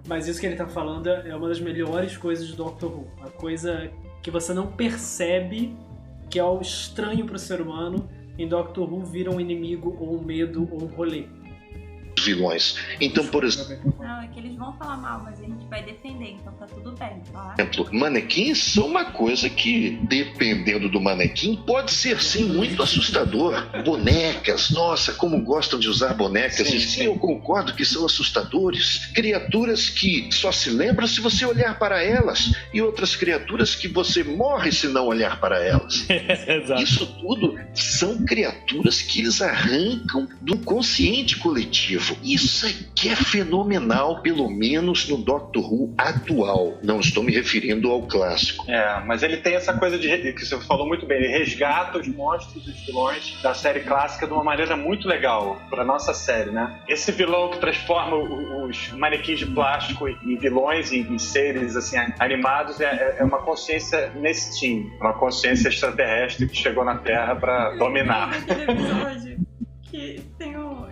Mas isso que ele tá falando é uma das melhores coisas do Doctor Who. A coisa que você não percebe, que é o estranho pro ser humano, em Doctor Who vira um inimigo, ou um medo, ou um rolê. Vilões. Então, por exemplo... Não, é que eles vão falar mal, mas a gente vai defender, então tá tudo bem, tá? Manequins são uma coisa que, dependendo do manequim, pode ser sim muito assustador. Bonecas, nossa, como gostam de usar bonecas. Sim, eu concordo que são assustadores. Criaturas que só se lembram se você olhar para elas, e outras criaturas que você morre se não olhar para elas. Isso tudo são criaturas que eles arrancam do consciente coletivo. Isso aqui é fenomenal, pelo menos no Doctor Who atual. Não estou me referindo ao clássico. Mas ele tem essa coisa que você falou muito bem. Ele resgata os monstros e os vilões da série clássica de uma maneira muito legal pra nossa série, né? Esse vilão que transforma os manequins de plástico em vilões, em seres assim, animados, é uma consciência nesse time. Uma consciência extraterrestre que chegou na Terra pra dominar. Aquele episódio que tem um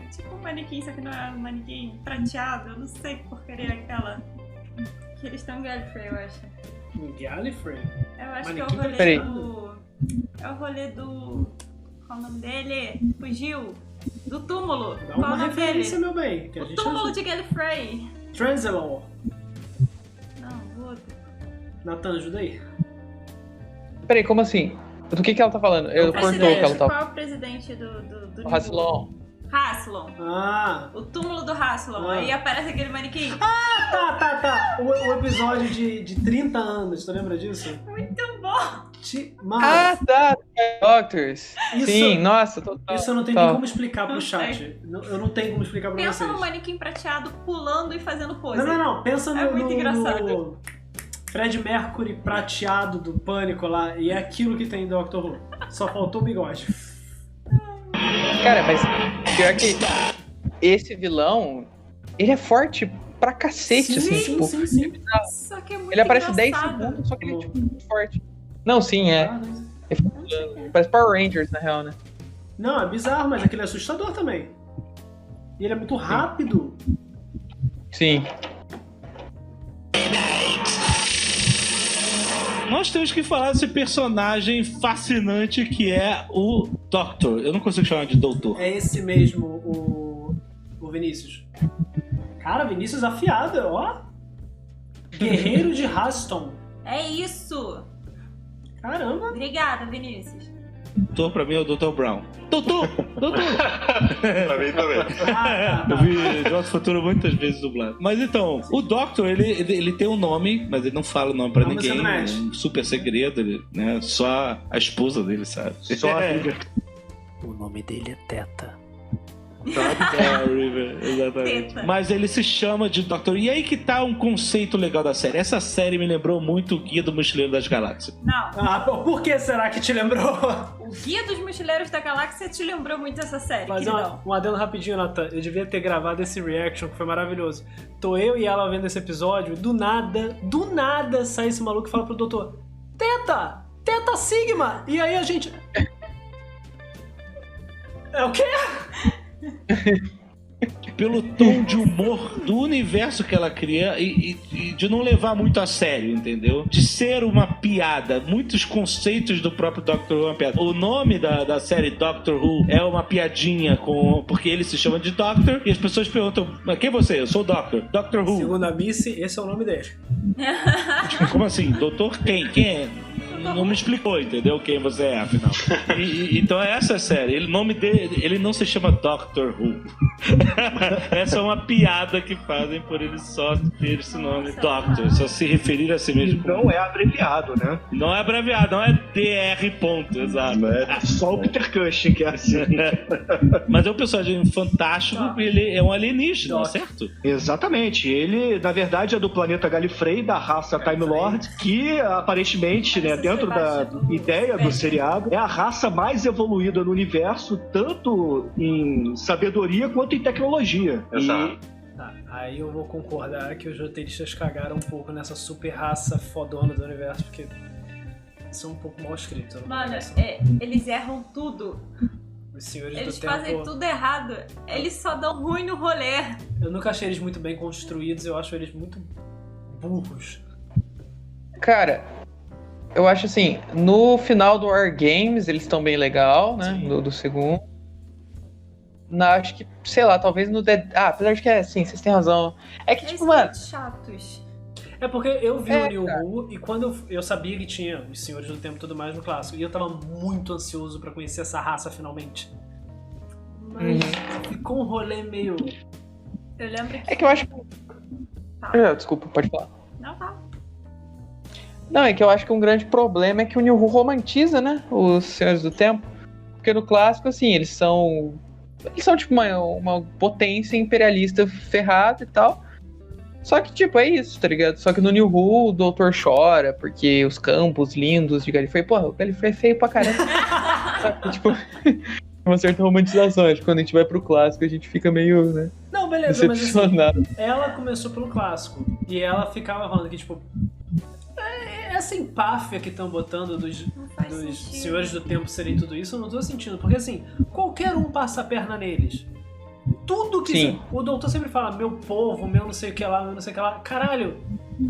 manequim, só que não é um manequim prateado, eu não sei que porcaria é aquela. Que eles estão em Gallifrey, eu acho. Em Gallifrey? Eu acho que é o rolê do... É o rolê do... Qual o nome dele? Fugiu. Do túmulo. Dá uma referência, meu bem. Que a gente túmulo de Gallifrey. Translator. Não, outro. Nathan, ajuda aí. Peraí, como assim? Do que ela tá falando? Eu cortou o que ela tava... Qual é o presidente do o Rassilon. Rassilon. O túmulo do Rassilon. Aí aparece aquele manequim. Tá. O episódio de 30 anos, tu lembra disso? Muito bom. Tá. Doctors. Sim, nossa. Isso eu não tenho nem como explicar pro chat. Eu não tenho como explicar pra vocês. Pensa no manequim prateado pulando e fazendo pose. Não. Pensa no... É muito engraçado. No Fred Mercury prateado do Pânico lá. E é aquilo que tem em Doctor Who. Só faltou o bigode. Cara, mas pior que esse vilão, ele é forte pra cacete, sim. Só que é muito ele aparece engraçado. 10 segundos, só que ele é tipo, muito forte. Não, sim, é. Parece Power Rangers, na real, né? Não, é bizarro, mas aquele é assustador também. E ele é muito rápido. Sim. Nós temos que falar desse personagem fascinante que é o Doctor. Eu não consigo chamar de Doutor. É esse mesmo, o Vinícius. Cara, Vinícius afiado, ó. Guerreiro de Raston. É isso. Caramba. Obrigada, Vinícius. Doutor pra mim é o Dr. Brown. Doutor! Pra mim também. Eu vi De Volta ao Futuro muitas vezes dublado. Mas então, o Doctor, ele tem um nome, mas ele não fala o nome pra ninguém. É um super segredo, né? Só a esposa dele sabe. Só a River. O nome dele é Teta. River, exatamente. Mas ele se chama de Doctor. E aí que tá um conceito legal da série. Essa série me lembrou muito o Guia do Mochileiro das Galáxias. Não. Por que será que te lembrou? O Guia dos Mochileiros da Galáxia te lembrou muito essa série. Mas um adendo rapidinho, Nathan. Eu devia ter gravado esse reaction, que foi maravilhoso. Tô eu e ela vendo esse episódio, do nada sai esse maluco e fala pro doutor: Teta Sigma! E aí a gente... É o quê? Pelo tom de humor do universo que ela cria e de não levar muito a sério, entendeu? De ser uma piada. Muitos conceitos do próprio Doctor Who é uma piada. O nome da série Doctor Who é uma piadinha porque ele se chama de Doctor e as pessoas perguntam: mas quem é você? Eu sou o Doctor. Doctor Who. Segundo a Missy, esse é o nome dele. Como assim? Doutor quem? Quem é? Não me explicou, entendeu? Quem você é, afinal. Então é essa a série. O nome dele, ele não se chama Doctor Who. Essa é uma piada que fazem por ele só ter esse nome, Doctor. Só se referir a si mesmo. Não é abreviado, né? Não é abreviado, não é DR. Exato. É só o Peter Cushing que é assim. Mas é um personagem fantástico, ele é um alienígena, certo? Exatamente. Ele, na verdade, é do planeta Gallifrey, da raça Time Lord, que aparentemente, né, dentro da ideia do seriado, é a raça mais evoluída no universo, tanto em sabedoria quanto em tecnologia. Exato. Tá, aí eu vou concordar que os roteiristas cagaram um pouco nessa super raça fodona do universo, porque são um pouco mal escritos. Mano, eles erram tudo. Os senhores eles do tempo fazem tudo errado. Eles só dão ruim no rolê. Eu nunca achei eles muito bem construídos, eu acho eles muito burros. Cara, eu acho assim, no final do War Games eles estão bem legal, né? Do segundo. Acho que, sei lá, talvez no Dead... apesar de que assim, vocês têm razão. É que, eles tipo, mano... são muito chatos. É porque eu vi o New Who e quando eu sabia que tinha os Senhores do Tempo e tudo mais no clássico, e eu tava muito ansioso pra conhecer essa raça finalmente. Mas ficou um rolê meio... Eu lembro que... É que eu acho que... Desculpa, pode falar. Não, tá. Não, é que eu acho que um grande problema é que o New Who romantiza, né, os Senhores do Tempo. Porque no clássico, assim, eles são tipo uma potência imperialista ferrada e tal. Só que, tipo, é isso, tá ligado? Só que no New Who o doutor chora porque os campos lindos de Gallifrey... Porra, o Gallifrey é feio pra caramba. Tipo, uma certa romantização. Acho que quando a gente vai pro clássico a gente fica meio, né? Não, beleza, mas assim, ela começou pelo clássico. E ela ficava falando que, tipo... Essa empáfia que estão botando dos Senhores do Tempo serem tudo isso, eu não tô sentindo. Porque assim, qualquer um passa a perna neles. Tudo que... O doutor sempre fala, meu povo, meu não sei o que lá, meu não sei o que lá. Caralho,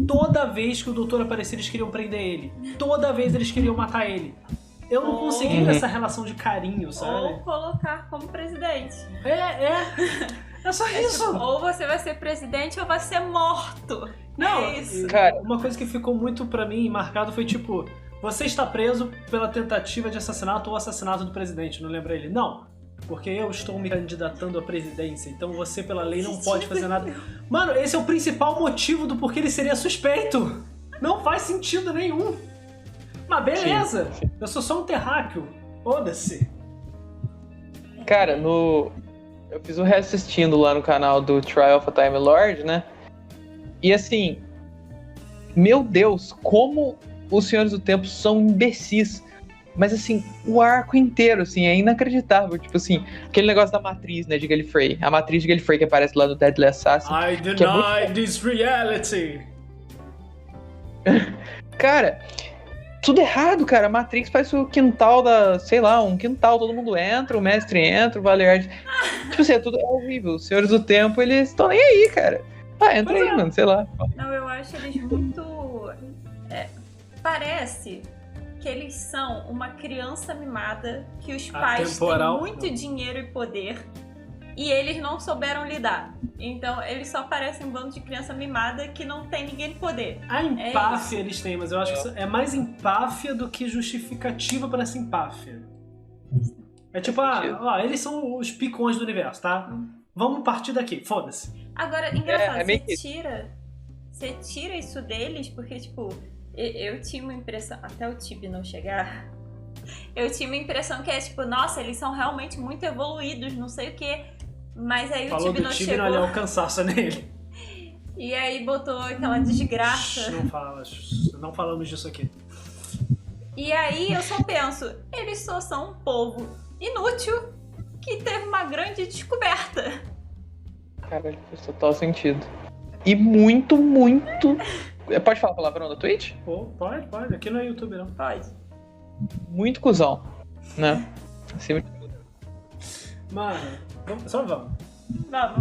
toda vez que o doutor aparecia, eles queriam prender ele. Toda vez eles queriam matar ele. Eu não consegui essa relação de carinho, sabe? Ou colocar como presidente. É só isso. Tipo, ou você vai ser presidente ou vai ser morto. Não, é isso. Cara, uma coisa que ficou muito pra mim marcado foi tipo, você está preso pela tentativa de assassinato ou assassinato do presidente, não lembra ele? Não, porque eu estou me candidatando à presidência, então você pela lei não pode fazer nada. Mano, esse é o principal motivo do porquê ele seria suspeito. Não faz sentido nenhum. Mas beleza, eu sou só um terráqueo, foda-se. Cara, eu fiz o reassistindo lá no canal do Trial of a Time Lord, né? E assim, meu Deus, como os Senhores do Tempo são imbecis. Mas assim, o arco inteiro, assim, é inacreditável. Tipo assim, aquele negócio da matriz, né, de Gallifrey. A matriz de Gallifrey que aparece lá no Deadly Assassin. I deny this reality. Cara, tudo errado, cara. A Matrix parece o quintal sei lá, um quintal. Todo mundo entra, o mestre entra, o Valerian... Tipo assim, tudo é horrível. Os Senhores do Tempo, eles estão nem aí, cara. Entra aí, mano, sei lá. Não, eu acho eles muito... parece que eles são uma criança mimada que os pais têm muito dinheiro e poder e eles não souberam lidar. Então, eles só parecem um bando de criança mimada que não tem ninguém de poder. A empáfia eles têm, mas eu acho que é mais empáfia do que justificativa para essa empáfia. É tipo, eles são os picões do universo, tá? Vamos partir daqui, foda-se. Agora, engraçado, você tira isso deles, porque, tipo, eu tinha uma impressão, até o Tibi não chegar, eu tinha uma impressão que é, tipo, nossa, eles são realmente muito evoluídos, não sei o quê, mas aí o Tibi não chegou. Falou do Tibi, não olhou o cansaço nele. E aí botou aquela desgraça. Não falamos disso aqui. E aí eu só penso, eles só são um povo inútil que teve uma grande descoberta. Cara, faz total sentido. E muito... Pode falar palavrão da Twitch? Pode. Aqui não é YouTube, não. Pode. Muito cuzão, né? Acima de tudo. Mano, vamos.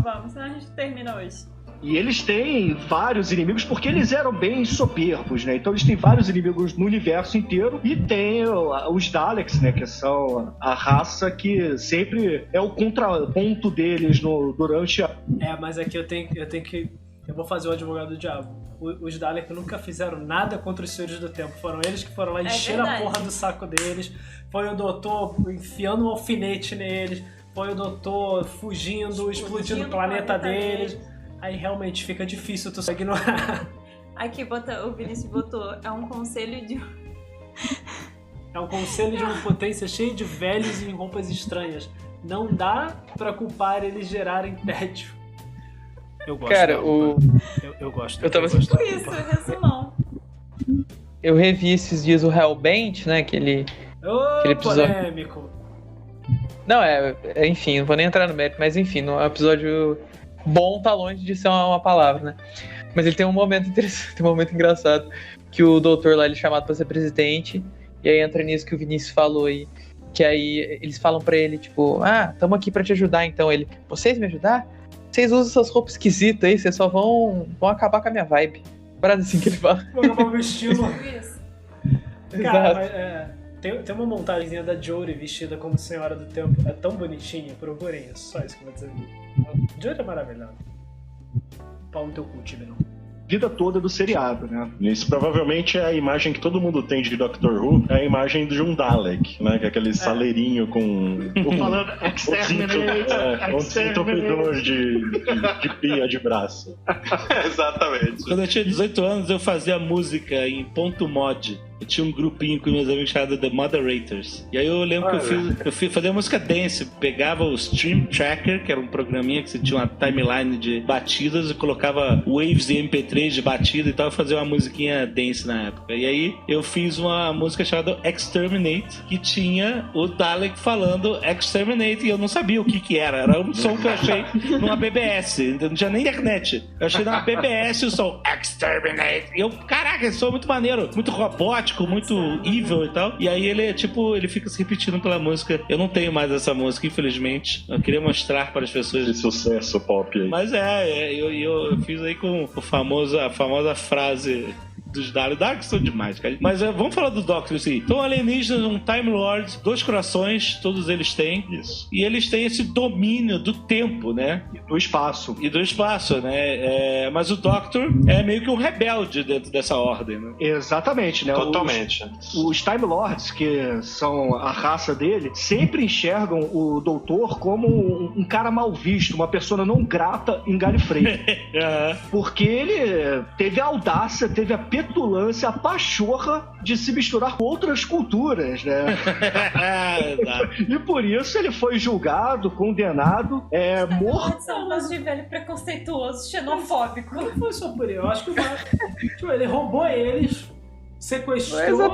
Vamos, senão a gente termina hoje. E eles têm vários inimigos, porque eles eram bem soberbos, né? Então eles têm vários inimigos no universo inteiro. E tem os Daleks, né? Que são a raça que sempre é o contraponto deles durante a... Mas aqui eu vou fazer o advogado do diabo. Os Daleks nunca fizeram nada contra os Senhores do Tempo. Foram eles que foram lá encher a porra do saco deles. Foi o doutor enfiando um alfinete neles. Foi o doutor fugindo, explodindo o planeta deles. Aí realmente fica difícil tu só ignorar. Aqui o Vinícius botou, é um conselho de uma potência cheia de velhos em roupas estranhas. Não dá pra culpar eles gerarem tédio. Eu gosto. Cara, eu gosto. Eu tava tipo isso, resumão. Eu revi esses dias o Hellbent, né? Aquele episódio. Polêmico. Não, enfim, não vou nem entrar no mérito, mas enfim, no episódio bom tá longe de ser uma palavra, né? Mas ele tem um momento interessante, tem um momento engraçado, que o doutor lá, ele é chamado pra ser presidente, e aí entra nisso que o Vinícius falou aí, que aí eles falam pra ele, tipo, tamo aqui pra te ajudar, então ele, vocês me ajudar? Vocês usam essas roupas esquisitas aí, vocês só vão acabar com a minha vibe. Parada assim que ele fala. Vou acabar o meu estilo. Cara, mas, tem uma montagenzinha da Jodie vestida como Senhora do Tempo. É tão bonitinha, procurem isso. Só isso que eu vou dizer. Jodie é maravilhosa. Pau no teu cu, Tiberão. Vida toda do seriado, né? Isso provavelmente é a imagem que todo mundo tem de Doctor Who, é a imagem de um Dalek, né? Que é aquele saleirinho com... falando desentupidor de pia de braço. Exatamente. Quando eu tinha 18 anos, eu fazia música em ponto mod. Eu tinha um grupinho com meus amigos chamado The Moderators. E aí eu lembro que eu fazia música dance. Pegava o Stream Tracker, que era um programinha que você tinha uma timeline de batidas e colocava waves e MP3 de batida e tal. Eu fazia uma musiquinha dance na época. E aí eu fiz uma música chamada Exterminate, que tinha o Dalek falando Exterminate, e eu não sabia o que era. Era um som que eu achei numa BBS. Não tinha nem internet. Eu achei numa BBS o som Exterminate. E eu, caraca, esse som é muito maneiro, muito robótico, muito evil e tal. E aí ele fica se repetindo pela música. Eu não tenho mais essa música, infelizmente. Eu queria mostrar para as pessoas. Esse sucesso pop aí. Mas eu fiz aí com a famosa frase dos Daleks são demais, cara. Mas vamos falar do Doctor, assim. Então, alienígenas, um Time Lord, 2 corações, todos eles têm. Isso. E eles têm esse domínio do tempo, né? E do espaço, né? Mas o Doctor é meio que um rebelde dentro dessa ordem, né? Exatamente, né? Totalmente. Os Time Lords, que são a raça dele, sempre enxergam o Doutor como um cara mal visto, uma pessoa não grata em Gallifrey. Porque ele teve a audácia, teve a petulância, a pachorra de se misturar com outras culturas, né? E por isso ele foi julgado, condenado, morto. São de velho preconceituoso, xenofóbico. Não foi só por ele. Eu acho que ele roubou eles, sequestrou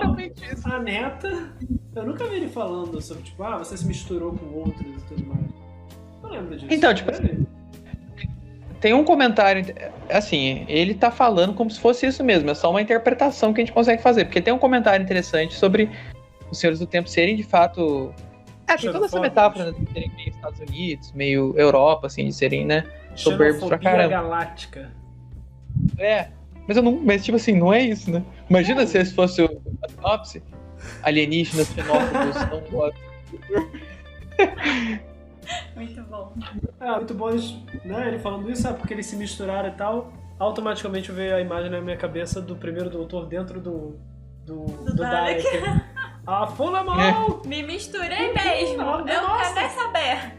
a neta. Eu nunca vi ele falando sobre, tipo, você se misturou com outros e tudo mais. Não lembro disso. Então, tipo, tem um comentário, assim, ele tá falando como se fosse isso mesmo, é só uma interpretação que a gente consegue fazer, porque tem um comentário interessante sobre os Senhores do Tempo serem, de fato... tem toda essa metáfora, né, de serem meio Estados Unidos, meio Europa, assim, de serem, né, soberbos pra caramba. Galáctica. Mas tipo assim, não é isso, né? Imagina se esse fosse o sinopse, alienígenas, xenófobos, não gostam. Muito bom. Muito bom, né? Ele falando isso, porque eles se misturaram e tal. Automaticamente veio a imagem na minha cabeça do primeiro doutor dentro do Dalek. A Full Mall! Me misturei mesmo. Eu quero nem saber.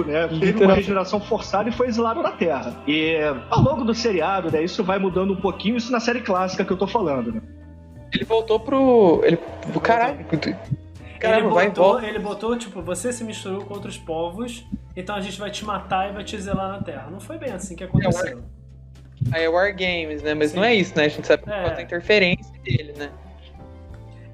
Né, teve uma regeneração forçada e foi exilado da Terra. E ao longo do seriado, né, isso vai mudando um pouquinho, isso na série clássica que eu tô falando, né? Ele voltou pro... Caralho. Caramba, ele botou, tipo, você se misturou com outros povos, então a gente vai te matar e vai te exilar na Terra. Não foi bem assim que aconteceu. Aí é War Games, né? Mas sim, não é isso, né? A gente sabe quanta interferência dele, né?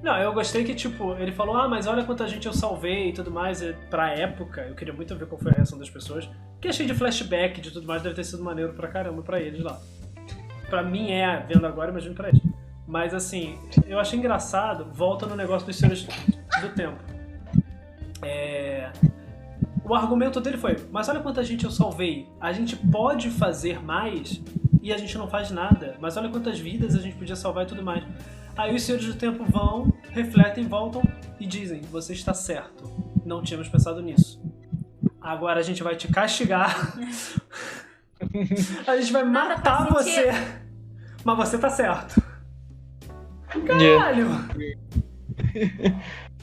Não, eu gostei que, tipo, ele falou, mas olha quanta gente eu salvei e tudo mais. E pra época, eu queria muito ver qual foi a reação das pessoas. Que achei de flashback de tudo mais, deve ter sido maneiro pra caramba pra eles lá. Pra mim vendo agora, imagino pra eles. Mas assim, eu achei engraçado, volta no negócio dos Senhores do Tempo. O argumento dele foi, mas olha quanta gente eu salvei. A gente pode fazer mais e a gente não faz nada. Mas olha quantas vidas a gente podia salvar e tudo mais. Aí os Senhores do Tempo vão, refletem, voltam e dizem, você está certo, não tínhamos pensado nisso. Agora a gente vai te castigar, a gente vai matar você, mas você tá certo. Caralho!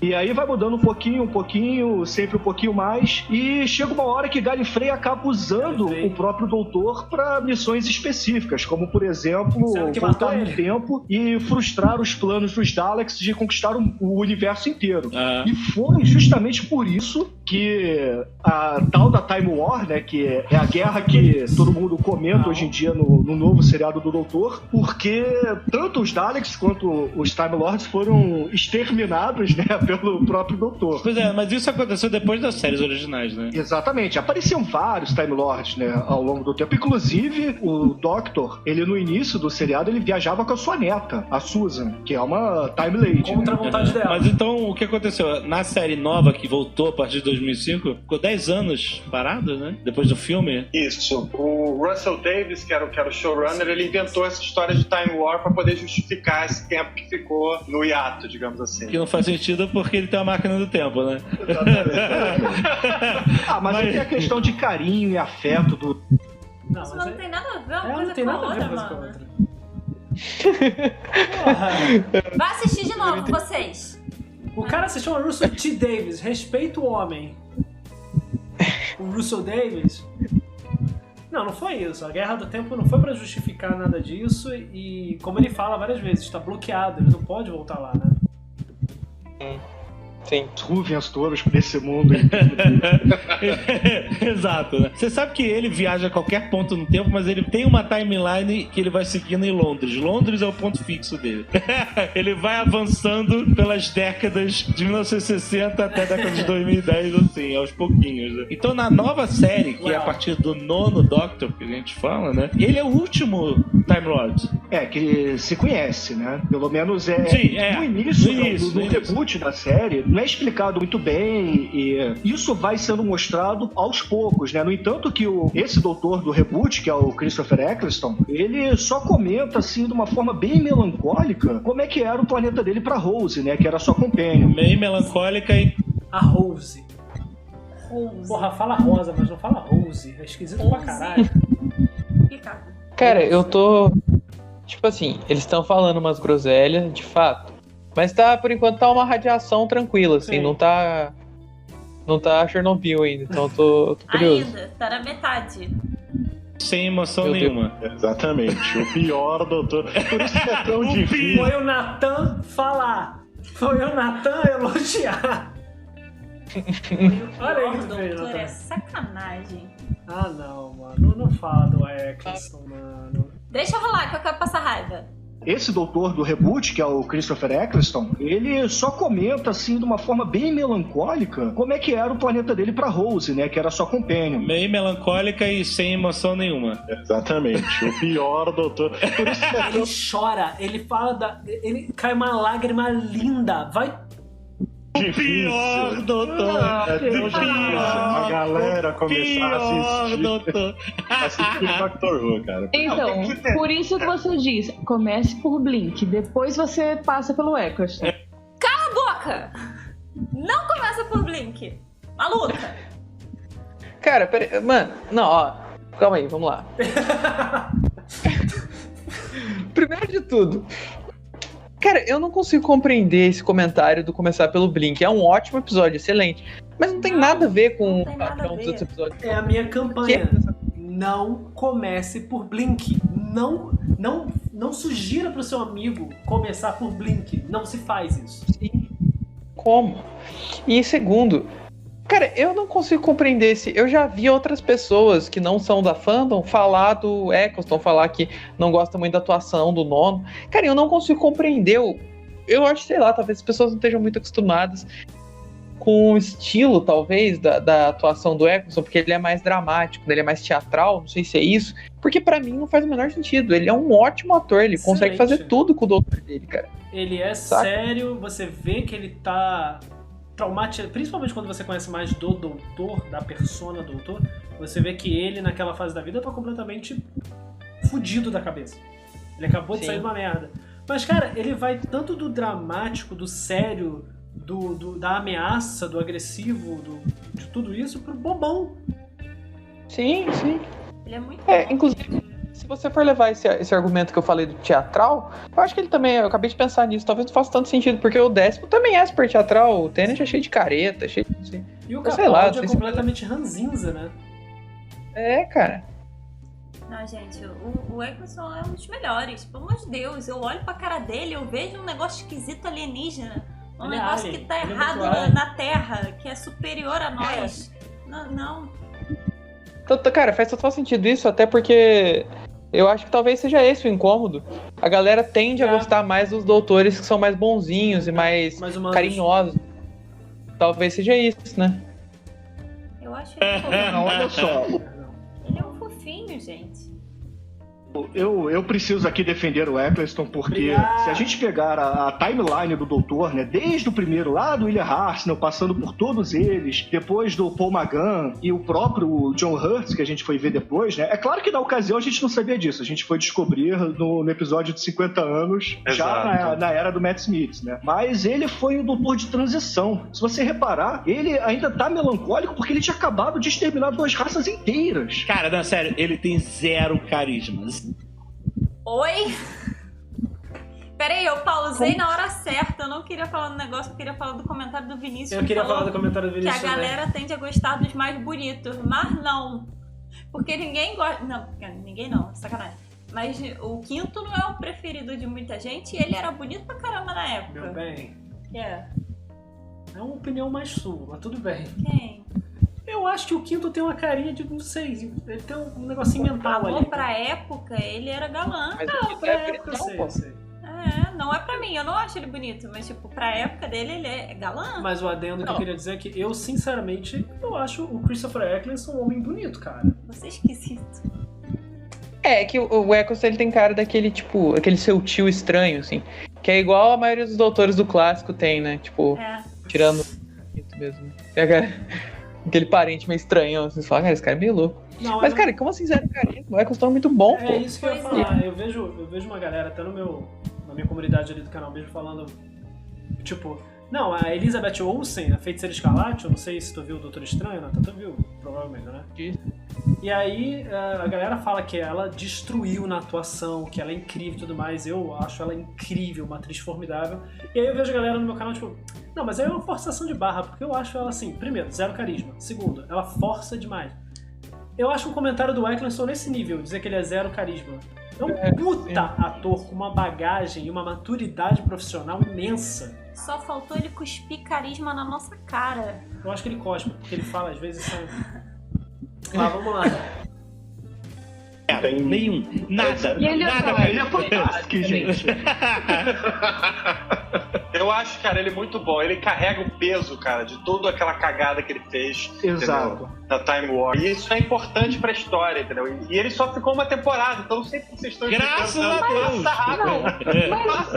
E aí vai mudando um pouquinho, sempre um pouquinho mais. E chega uma hora que Gallifrey acaba usando o próprio Doutor para missões específicas, como, por exemplo, voltar no tempo e frustrar os planos dos Daleks de conquistar o universo inteiro. E foi justamente por isso que a tal da Time War, né, que é a guerra que todo mundo comenta hoje em dia no novo seriado do Doutor, porque tanto os Daleks quanto os Time Lords foram exterminados, né, pelo próprio Doutor. Pois é, mas isso aconteceu depois das séries originais, né? Exatamente. Apareciam vários Time Lords, né, ao longo do tempo. Inclusive, o Doctor, ele no início do seriado, ele viajava com a sua neta, a Susan, que é uma Time Lady. Contra a vontade dela. Mas então, o que aconteceu? Na série nova, que voltou a partir de 2005, ficou 10 anos parado, né? Depois do filme. Isso. O Russell Davis, que era o showrunner, ele inventou essa história de Time War pra poder justificar esse tempo que ficou no hiato, digamos assim. Que não faz sentido porque ele tem uma máquina do tempo, né? Mas aí tem a questão de carinho e afeto do... Isso não tem nada a ver uma coisa com a outra, mano. Vai assistir de novo, vocês. O cara se chama Russell T. Davis. Respeita o homem. O Russell Davis... Não foi isso. A Guerra do Tempo não foi pra justificar nada disso e, como ele fala várias vezes, está bloqueado. Ele não pode voltar lá, né? Sim. Nuvens todas por esse mundo. Exato, né? Você sabe que ele viaja a qualquer ponto no tempo, mas ele tem uma timeline que ele vai seguindo em Londres. Londres é o ponto fixo dele. Ele vai avançando pelas décadas de 1960 até a década de 2010, assim, aos pouquinhos, né? Então, na nova série, que é a partir do 9º Doctor, que a gente fala, né? Ele é o último Time Lord. Que se conhece, né? Pelo menos no início do reboot da série, não é explicado muito bem e isso vai sendo mostrado aos poucos, né? No entanto que esse doutor do reboot, que é o Christopher Eccleston, ele só comenta, assim, de uma forma bem melancólica, como é que era o planeta dele pra Rose, né? Que era sua companion. Bem melancólica e... A Rose. Porra, fala Rosa, mas não fala Rose. É esquisito pra caralho. Cara, eu tô... Tipo assim, eles estão falando umas groselhas, de fato. Mas por enquanto tá uma radiação tranquila, assim, não tá Chernobyl ainda, então eu tô curioso. Ainda, tá na metade. Sem emoção nenhuma. Exatamente, o pior, doutor. Por isso que é tão difícil. Foi o Natan falar. Foi o Natan elogiar. Olha aí, doutor, é sacanagem. Ah, não, mano, não fala do Eccleston, mano. Deixa eu rolar que eu quero passar raiva. Esse doutor do reboot, que é o Christopher Eccleston, ele só comenta, assim, de uma forma bem melancólica, como é que era o planeta dele pra Rose, né? Que era sua companion. Bem melancólica e sem emoção nenhuma. Exatamente. O pior, doutor. Por isso que ele chora, ele fala ele cai uma lágrima linda. Vai... O pior, doutor. A galera começar a assistir. Doutor. Assistir Doctor Who, cara. Então, por isso que você diz, comece por Blink, depois você passa pelo Eccleston. Cala a boca! Não começa por Blink. Maluca! Cara, peraí, mano, não, ó, calma aí, vamos lá. Primeiro de tudo, Cara, eu não consigo compreender esse comentário do começar pelo Blink. É um ótimo episódio, excelente. Mas não tem nada a ver com o padrão dos outros episódios. É a minha campanha. Não comece por Blink. Não sugira pro seu amigo começar por Blink. Não se faz isso. Sim. Como? E segundo, cara, eu não consigo compreender esse... Eu já vi outras pessoas que não são da fandom falar do Eccleston, falar que não gosta muito da atuação do Nono. Cara, eu não consigo compreender. Eu acho, sei lá, talvez as pessoas não estejam muito acostumadas com o estilo, talvez, da atuação do Eccleston, porque ele é mais dramático, ele é mais teatral, não sei se é isso. Porque pra mim não faz o menor sentido. Ele é um ótimo ator, ele consegue fazer tudo com o doutor dele, cara. Ele é sério, você vê que ele tá traumatizado, principalmente quando você conhece mais do doutor, da persona do doutor, você vê que ele, naquela fase da vida, tá completamente fudido da cabeça. Ele acabou de sair de uma merda. Mas, cara, ele vai tanto do dramático, do sério, da ameaça, do agressivo, de tudo isso, pro bobão. Sim. Ele é muito inclusive, se você for levar esse argumento que eu falei do teatral, eu acho que ele também, eu acabei de pensar nisso, talvez não faça tanto sentido, porque o 10º também é super teatral, o Tennant é cheio de careta, cheio de... Assim, e o Capaldi é completamente ranzinza, né? É, cara. Não, gente, o Eccleston é um dos melhores, pelo amor de Deus. Eu olho pra cara dele, eu vejo um negócio esquisito alienígena, um negócio que tá errado na Terra, que é superior a nós. Não. Cara, faz total sentido isso, até porque eu acho que talvez seja esse o incômodo. A galera tende a gostar mais dos doutores que são mais bonzinhos e mais carinhosos. Talvez seja isso, né? Eu acho ele fofinho. Não, olha só. Ele é um fofinho, gente. Eu preciso aqui defender o Eccleston, porque se a gente pegar a timeline do Doutor, né, desde o primeiro lá do William Hartnell, passando por todos eles, depois do Paul McGann e o próprio John Hurt, que a gente foi ver depois, né, é claro que na ocasião a gente não sabia disso, a gente foi descobrir no episódio de 50 anos, já na era do Matt Smith, né, mas ele foi o Doutor de transição. Se você reparar, ele ainda tá melancólico porque ele tinha acabado de exterminar 2 raças inteiras. Cara, não, sério, ele tem 0 carisma. Oi? Peraí, eu pausei na hora certa. Eu não queria falar do negócio, eu queria falar do comentário do Vinícius. Eu queria falar do comentário do Vinícius. Que a galera tende a gostar dos mais bonitos, mas não. Porque ninguém gosta. Não, ninguém não, sacanagem. Mas o 5º não é o preferido de muita gente e ele era bonito pra caramba na época. Meu bem. É uma opinião mais sua, mas tudo bem. Quem? Eu acho que o 5º tem uma carinha de, não sei, ele tem um negocinho mental ali. Pra época, ele era galã. Mas não, pra época eu sei. Não é pra mim, eu não acho ele bonito, mas tipo, pra época dele ele é galã. Mas o adendo que eu queria dizer é que eu, sinceramente, eu acho o Christopher Eccleston um homem bonito, cara. Você é esquisito. É que o Eccleston, ele tem cara daquele, tipo, aquele seu tio estranho, assim, que é igual a maioria dos doutores do clássico tem, né, tipo, tirando mesmo. Aquele parente meio estranho, você fala, cara, esse cara é meio louco. Não, mas, cara, como assim, 0 carisma? O Eccleston é muito bom, pô. É isso que eu ia falar. Eu vejo uma galera, até na minha comunidade ali do canal mesmo, falando, tipo... Não, a Elizabeth Olsen, a Feiticeira Escarlate, eu não sei se tu viu o Doutor Estranho, né? Tu viu, provavelmente, né? E aí a galera fala que ela destruiu na atuação, que ela é incrível e tudo mais. Eu acho ela incrível, uma atriz formidável. E aí eu vejo a galera no meu canal, tipo... Não, mas aí é uma forçação de barra, porque eu acho ela assim, primeiro, 0 carisma. Segundo, ela força demais. Eu acho um comentário do Eccleston nesse nível, dizer que ele é 0 carisma. É um puta ator com uma bagagem e uma maturidade profissional imensa. Só faltou ele cuspir carisma na nossa cara. Eu acho que ele cospe, porque ele fala às vezes são... vamos lá. Nenhum. Nada. Ele é fantástico, gente. Eu acho, cara, ele muito bom. Ele carrega o peso, cara, de toda aquela cagada que ele fez. Exato. Na Time War. E isso é importante pra história, entendeu? E ele só ficou uma temporada, então sempre que vocês estão... Graças a Deus!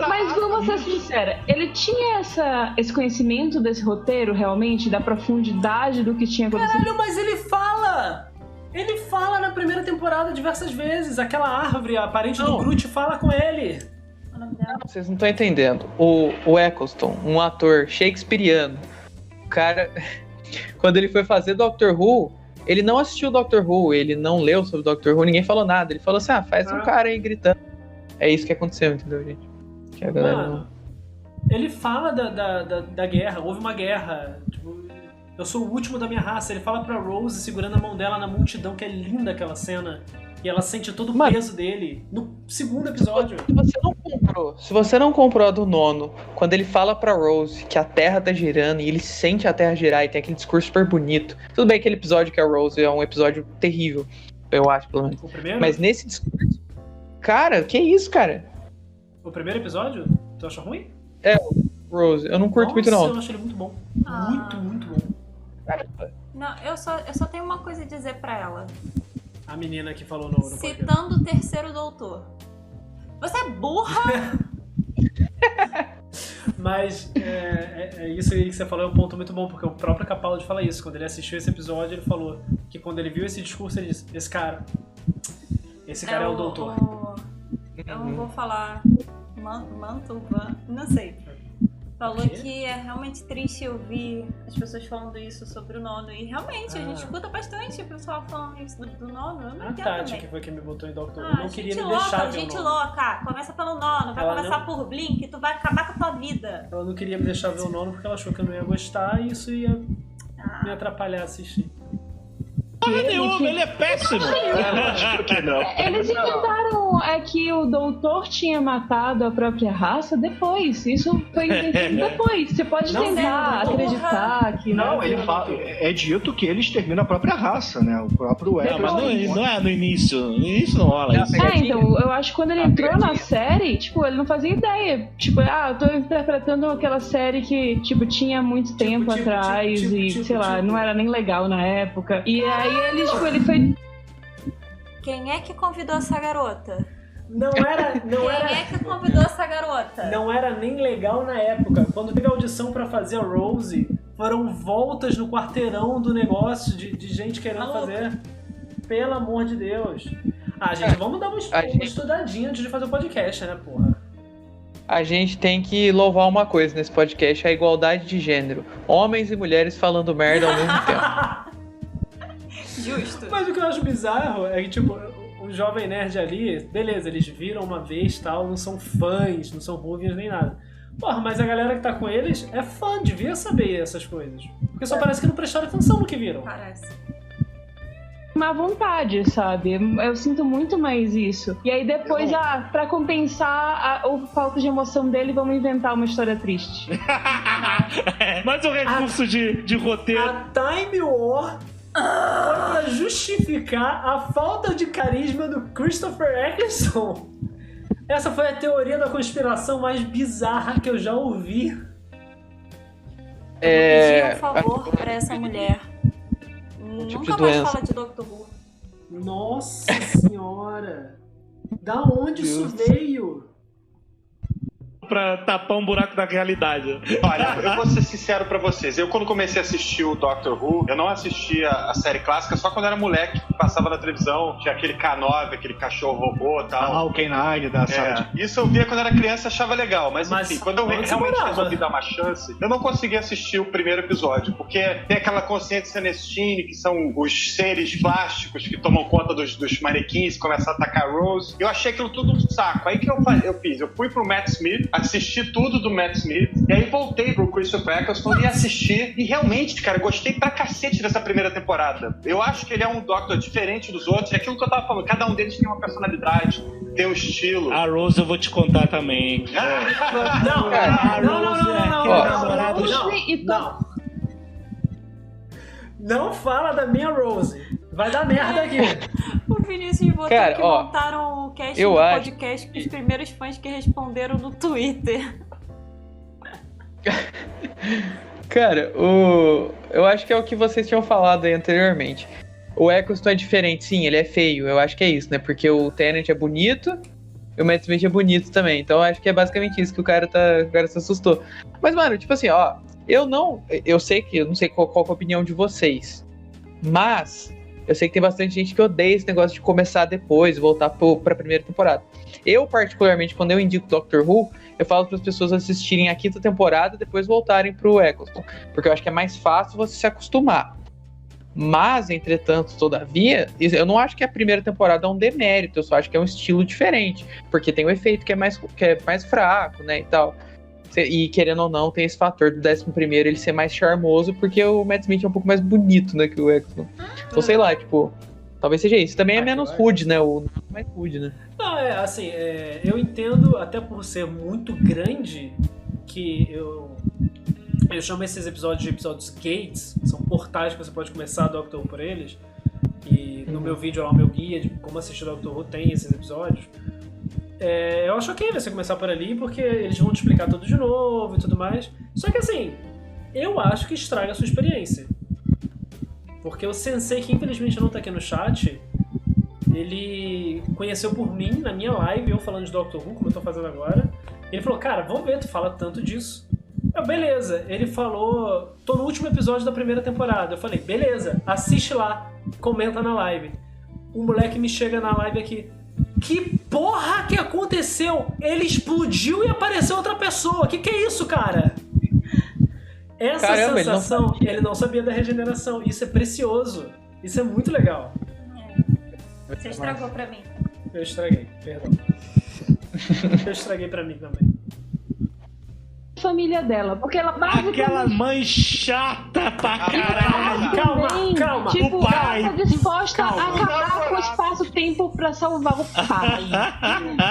Mas vamos ser sinceros, ele tinha esse conhecimento desse roteiro, realmente, da profundidade do que tinha acontecido? Caralho, mas ele fala! Ele fala na primeira temporada diversas vezes. Aquela árvore, a parente do Groot, fala com ele. Vocês não estão entendendo. O Eccleston, um ator shakespeariano, o cara, quando ele foi fazer Doctor Who, ele não assistiu Doctor Who, ele não leu sobre Doctor Who, ninguém falou nada. Ele falou assim, faz um cara aí gritando. É isso que aconteceu, entendeu, gente? Que a galera Mano, ele fala da guerra, houve uma guerra, tipo, eu sou o último da minha raça. Ele fala pra Rose segurando a mão dela na multidão, que é linda aquela cena. E ela sente todo o peso dele no segundo episódio. Se você não comprou a do 9, quando ele fala pra Rose que a Terra tá girando e ele sente a Terra girar e tem aquele discurso super bonito. Tudo bem que aquele episódio que a Rose é um episódio terrível, eu acho, pelo menos. O primeiro? Mas nesse discurso... Cara, que isso, cara? O primeiro episódio? Tu acha ruim? É, Rose. Eu não curto muito, não. Eu acho ele muito bom. Muito bom. Não, eu só tenho uma coisa a dizer pra ela. A menina que falou no citando o terceiro doutor. Você é burra! Mas isso aí que você falou é um ponto muito bom, porque o próprio Capaldi fala isso. Quando ele assistiu esse episódio, ele falou que quando ele viu esse discurso, ele disse: Esse cara é o doutor. Eu não vou falar Mantovan, não sei. Falou que é realmente triste ouvir as pessoas falando isso sobre o 9. E realmente, a gente escuta bastante o pessoal falando isso do 9. Eu não entendo Tati, também. que foi quem me botou em Doctor Who, não queria me louca, deixar ver gente o 9. louca, começa pelo 9, vai começar por Blink, tu vai acabar com a tua vida. Ela não queria me deixar ver o 9 porque ela achou que eu não ia gostar e isso ia me atrapalhar a assistir. Ele é péssimo. Acho que não. Eles inventaram que o doutor tinha matado a própria raça depois. Isso foi inventado depois. Você pode tentar acreditar que... Não, ele fala, é dito que ele extermina a própria raça, né? O próprio Eccleston. Mas não é no início. No início não rola isso. Então, eu acho que quando ele entrou na série, tipo, ele não fazia ideia. Tipo, eu tô interpretando aquela série que, tipo, tinha muito tempo atrás e, sei lá, não era nem legal na época. E aí ele foi... Quem é que convidou essa garota? Quem é que convidou essa garota? Não era nem legal na época. Quando teve a audição pra fazer a Rose, foram voltas no quarteirão do negócio de gente querendo fazer. Pelo amor de Deus. Gente, vamos dar uma estudadinha antes de fazer o podcast, né, porra? A gente tem que louvar uma coisa nesse podcast, a igualdade de gênero. Homens e mulheres falando merda ao mesmo tempo. Justo. Mas o que eu acho bizarro é que, tipo, o Jovem Nerd ali, beleza, eles viram uma vez e tal, não são fãs, não são ruvias nem nada. Porra, mas a galera que tá com eles é fã, devia saber essas coisas. Porque só parece que não prestaram atenção no que viram. Parece. Má vontade, sabe? Eu sinto muito mais isso. E aí depois, pra compensar a falta de emoção dele, vamos inventar uma história triste. Mais um recurso de roteiro. A Time War foi pra justificar a falta de carisma do Christopher Eccleston. Essa foi a teoria da conspiração mais bizarra que eu já ouvi. Eu pedi um favor pra essa mulher. Nunca mais fala de Doctor Who. Nossa senhora! Da onde isso veio? Pra tapar um buraco da realidade. Olha, eu vou ser sincero pra vocês. Eu, quando comecei a assistir o Doctor Who, eu não assistia a série clássica só quando era moleque, passava na televisão, tinha aquele K9, aquele cachorro robô e tal. O K9 da série. Isso eu via quando era criança, achava legal. Mas enfim, quando eu realmente resolvi dar uma chance, eu não consegui assistir o primeiro episódio, porque tem aquela consciência Nestine, que são os seres plásticos que tomam conta dos manequins e começam a atacar a Rose. Eu achei aquilo tudo um saco. Aí que eu fiz? Eu fui pro Matt Smith, assisti tudo do Matt Smith, e aí voltei pro Christopher Eccleston e assisti, e realmente, cara, gostei pra cacete dessa primeira temporada. Eu acho que ele é um Doctor diferente dos outros, é aquilo que eu tava falando, cada um deles tem uma personalidade, tem um estilo. A Rose eu vou te contar também. Não fala da minha Rose. Vai dar merda aqui. O Vinícius botou que montaram o cast do podcast com os primeiros fãs que responderam no Twitter. Cara, eu acho que é o que vocês tinham falado aí anteriormente. O Eccleston é diferente, sim, ele é feio. Eu acho que é isso, né? Porque o Tennant é bonito e o Matt Smith é bonito também. Então eu acho que é basicamente isso que o cara se assustou. Mas, mano, tipo assim, eu sei que eu não sei qual é a opinião de vocês. Mas eu sei que tem bastante gente que odeia esse negócio de começar depois, voltar pra primeira temporada. Eu, particularmente, quando eu indico Doctor Who, eu falo para as pessoas assistirem a quinta temporada e depois voltarem pro Eccleston. Porque eu acho que é mais fácil você se acostumar. Mas, entretanto, todavia, eu não acho que a primeira temporada é um demérito, eu só acho que é um estilo diferente, porque tem o efeito que é mais fraco, né, e tal. E, querendo ou não, tem esse fator do 11º ele ser mais charmoso, porque o Matt Smith é um pouco mais bonito, né, que o Eccleston. Então, sei lá, tipo, talvez seja isso. Também é menos rude, né, o mais rude, né. Não, assim, eu entendo, até por ser muito grande, que eu chamo esses episódios de episódios gates, são portais que você pode começar a Doctor Who por eles, e no meu vídeo lá, o meu guia de como assistir Doctor Who tem esses episódios. Eu acho ok você começar por ali, porque eles vão te explicar tudo de novo e tudo mais. Só que assim, eu acho que estraga a sua experiência. Porque o Sensei, que infelizmente não tá aqui no chat, ele conheceu por mim, na minha live, eu falando de Doctor Who, como eu tô fazendo agora. Ele falou, cara, vamos ver, tu fala tanto disso. Beleza, ele falou, tô no último episódio da primeira temporada. Eu falei, beleza, assiste lá, comenta na live. O moleque me chega na live aqui, que porra que aconteceu? Ele explodiu e apareceu outra pessoa. Que é isso, cara? Essa sensação, ele não sabia da regeneração. Isso é precioso. Isso é muito legal. Você estragou pra mim. Eu estraguei, perdão. Eu estraguei pra mim também. Família dela, porque ela basicamente... Aquela mãe chata pra caralho. Calma. Tipo, o pai. ela tá disposta a acabar com o espaço-tempo pra salvar o pai.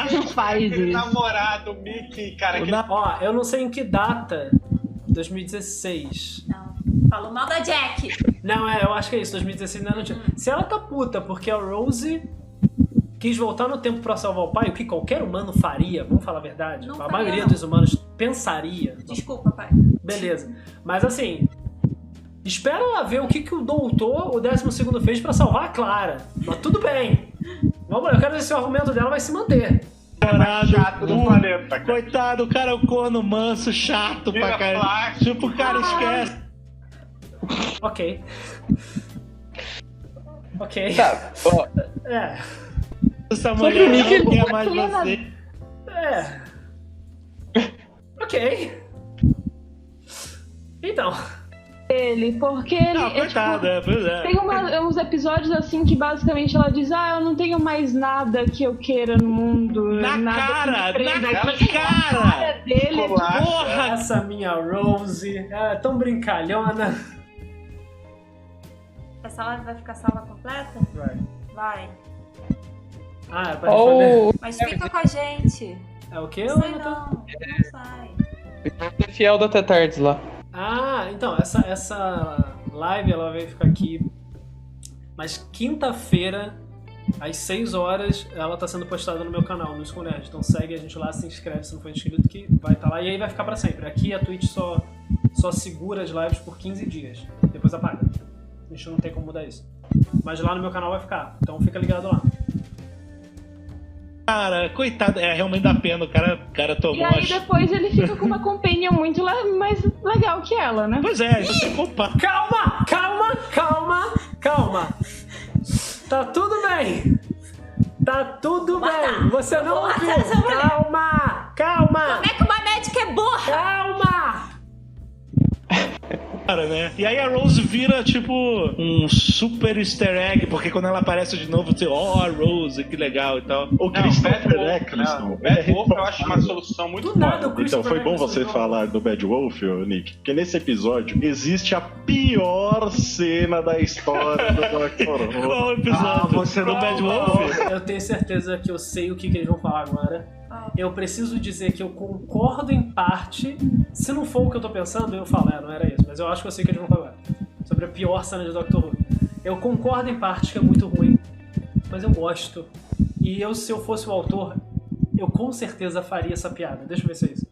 Não faz isso. Namorado, Mickey, cara. Ó, eu não sei em que data. 2016. Não. Falou mal da Jack. Não, eu acho que é isso, 2016 não tinha. Se ela tá puta porque a Rose quis voltar no tempo pra salvar o pai, o que qualquer humano faria, vamos falar a verdade, a maioria dos humanos pensaria. Desculpa, pai. Beleza. Mas assim, espera ela ver o que o doutor, o 12º, fez pra salvar a Clara. Mas tudo bem. Vamos lá, eu quero ver se o argumento dela vai se manter. Caralho, chato do planeta. Coitado, o cara é o corno manso, chato pra caralho. Tipo, o cara esquece. Ok. Tá, ó. Essa mulher não quer mais você. Ok. Então. Porque ele. Não, coitado, Tem uns episódios assim que basicamente ela diz: eu não tenho mais nada que eu queira no mundo. Na cara dele. Porra! Essa minha Rose, ela é tão brincalhona. Essa live vai ficar salva completa? Vai. Mas fica com a gente. É o quê? Não sai não sai. Fiel da Tetardes lá. Então, essa live ela vai ficar aqui, mas quinta-feira, às 6 horas, ela tá sendo postada no meu canal, no Sconerd. Então segue a gente lá, se inscreve se não for inscrito, que vai estar lá e aí vai ficar pra sempre. Aqui a Twitch só segura as lives por 15 dias, depois apaga. A gente não tem como mudar isso. Mas lá no meu canal vai ficar, então fica ligado lá. Cara, coitado, realmente dá pena, o cara tomou... E aí depois ele fica com uma companhia muito mais legal que ela, né? Pois é, você compara. Calma! Tá tudo bem! Você não ouviu! Calma! Como é que uma médica é burra? Calma! Cara, né? E aí a Rose vira tipo um super easter egg, porque quando ela aparece de novo, você, a Rose, que legal e tal. O Christopher Eccleston. Bad Wolf eu acho uma solução muito boa. Então, foi bom você falar do Bad Wolf, Nick, porque nesse episódio existe a pior cena da história do Doctor Who. Qual episódio? Você do Bad Wolf? Eu tenho certeza que eu sei o que eles vão falar agora. Eu preciso dizer que eu concordo em parte. Se não for o que eu tô pensando, eu falo, não era isso. Mas eu acho que eu sei o que eles vão falar. Sobre a pior cena de Doctor Who. Eu concordo em parte que é muito ruim, mas eu gosto. E se eu fosse o autor, eu com certeza faria essa piada. Deixa eu ver se é isso.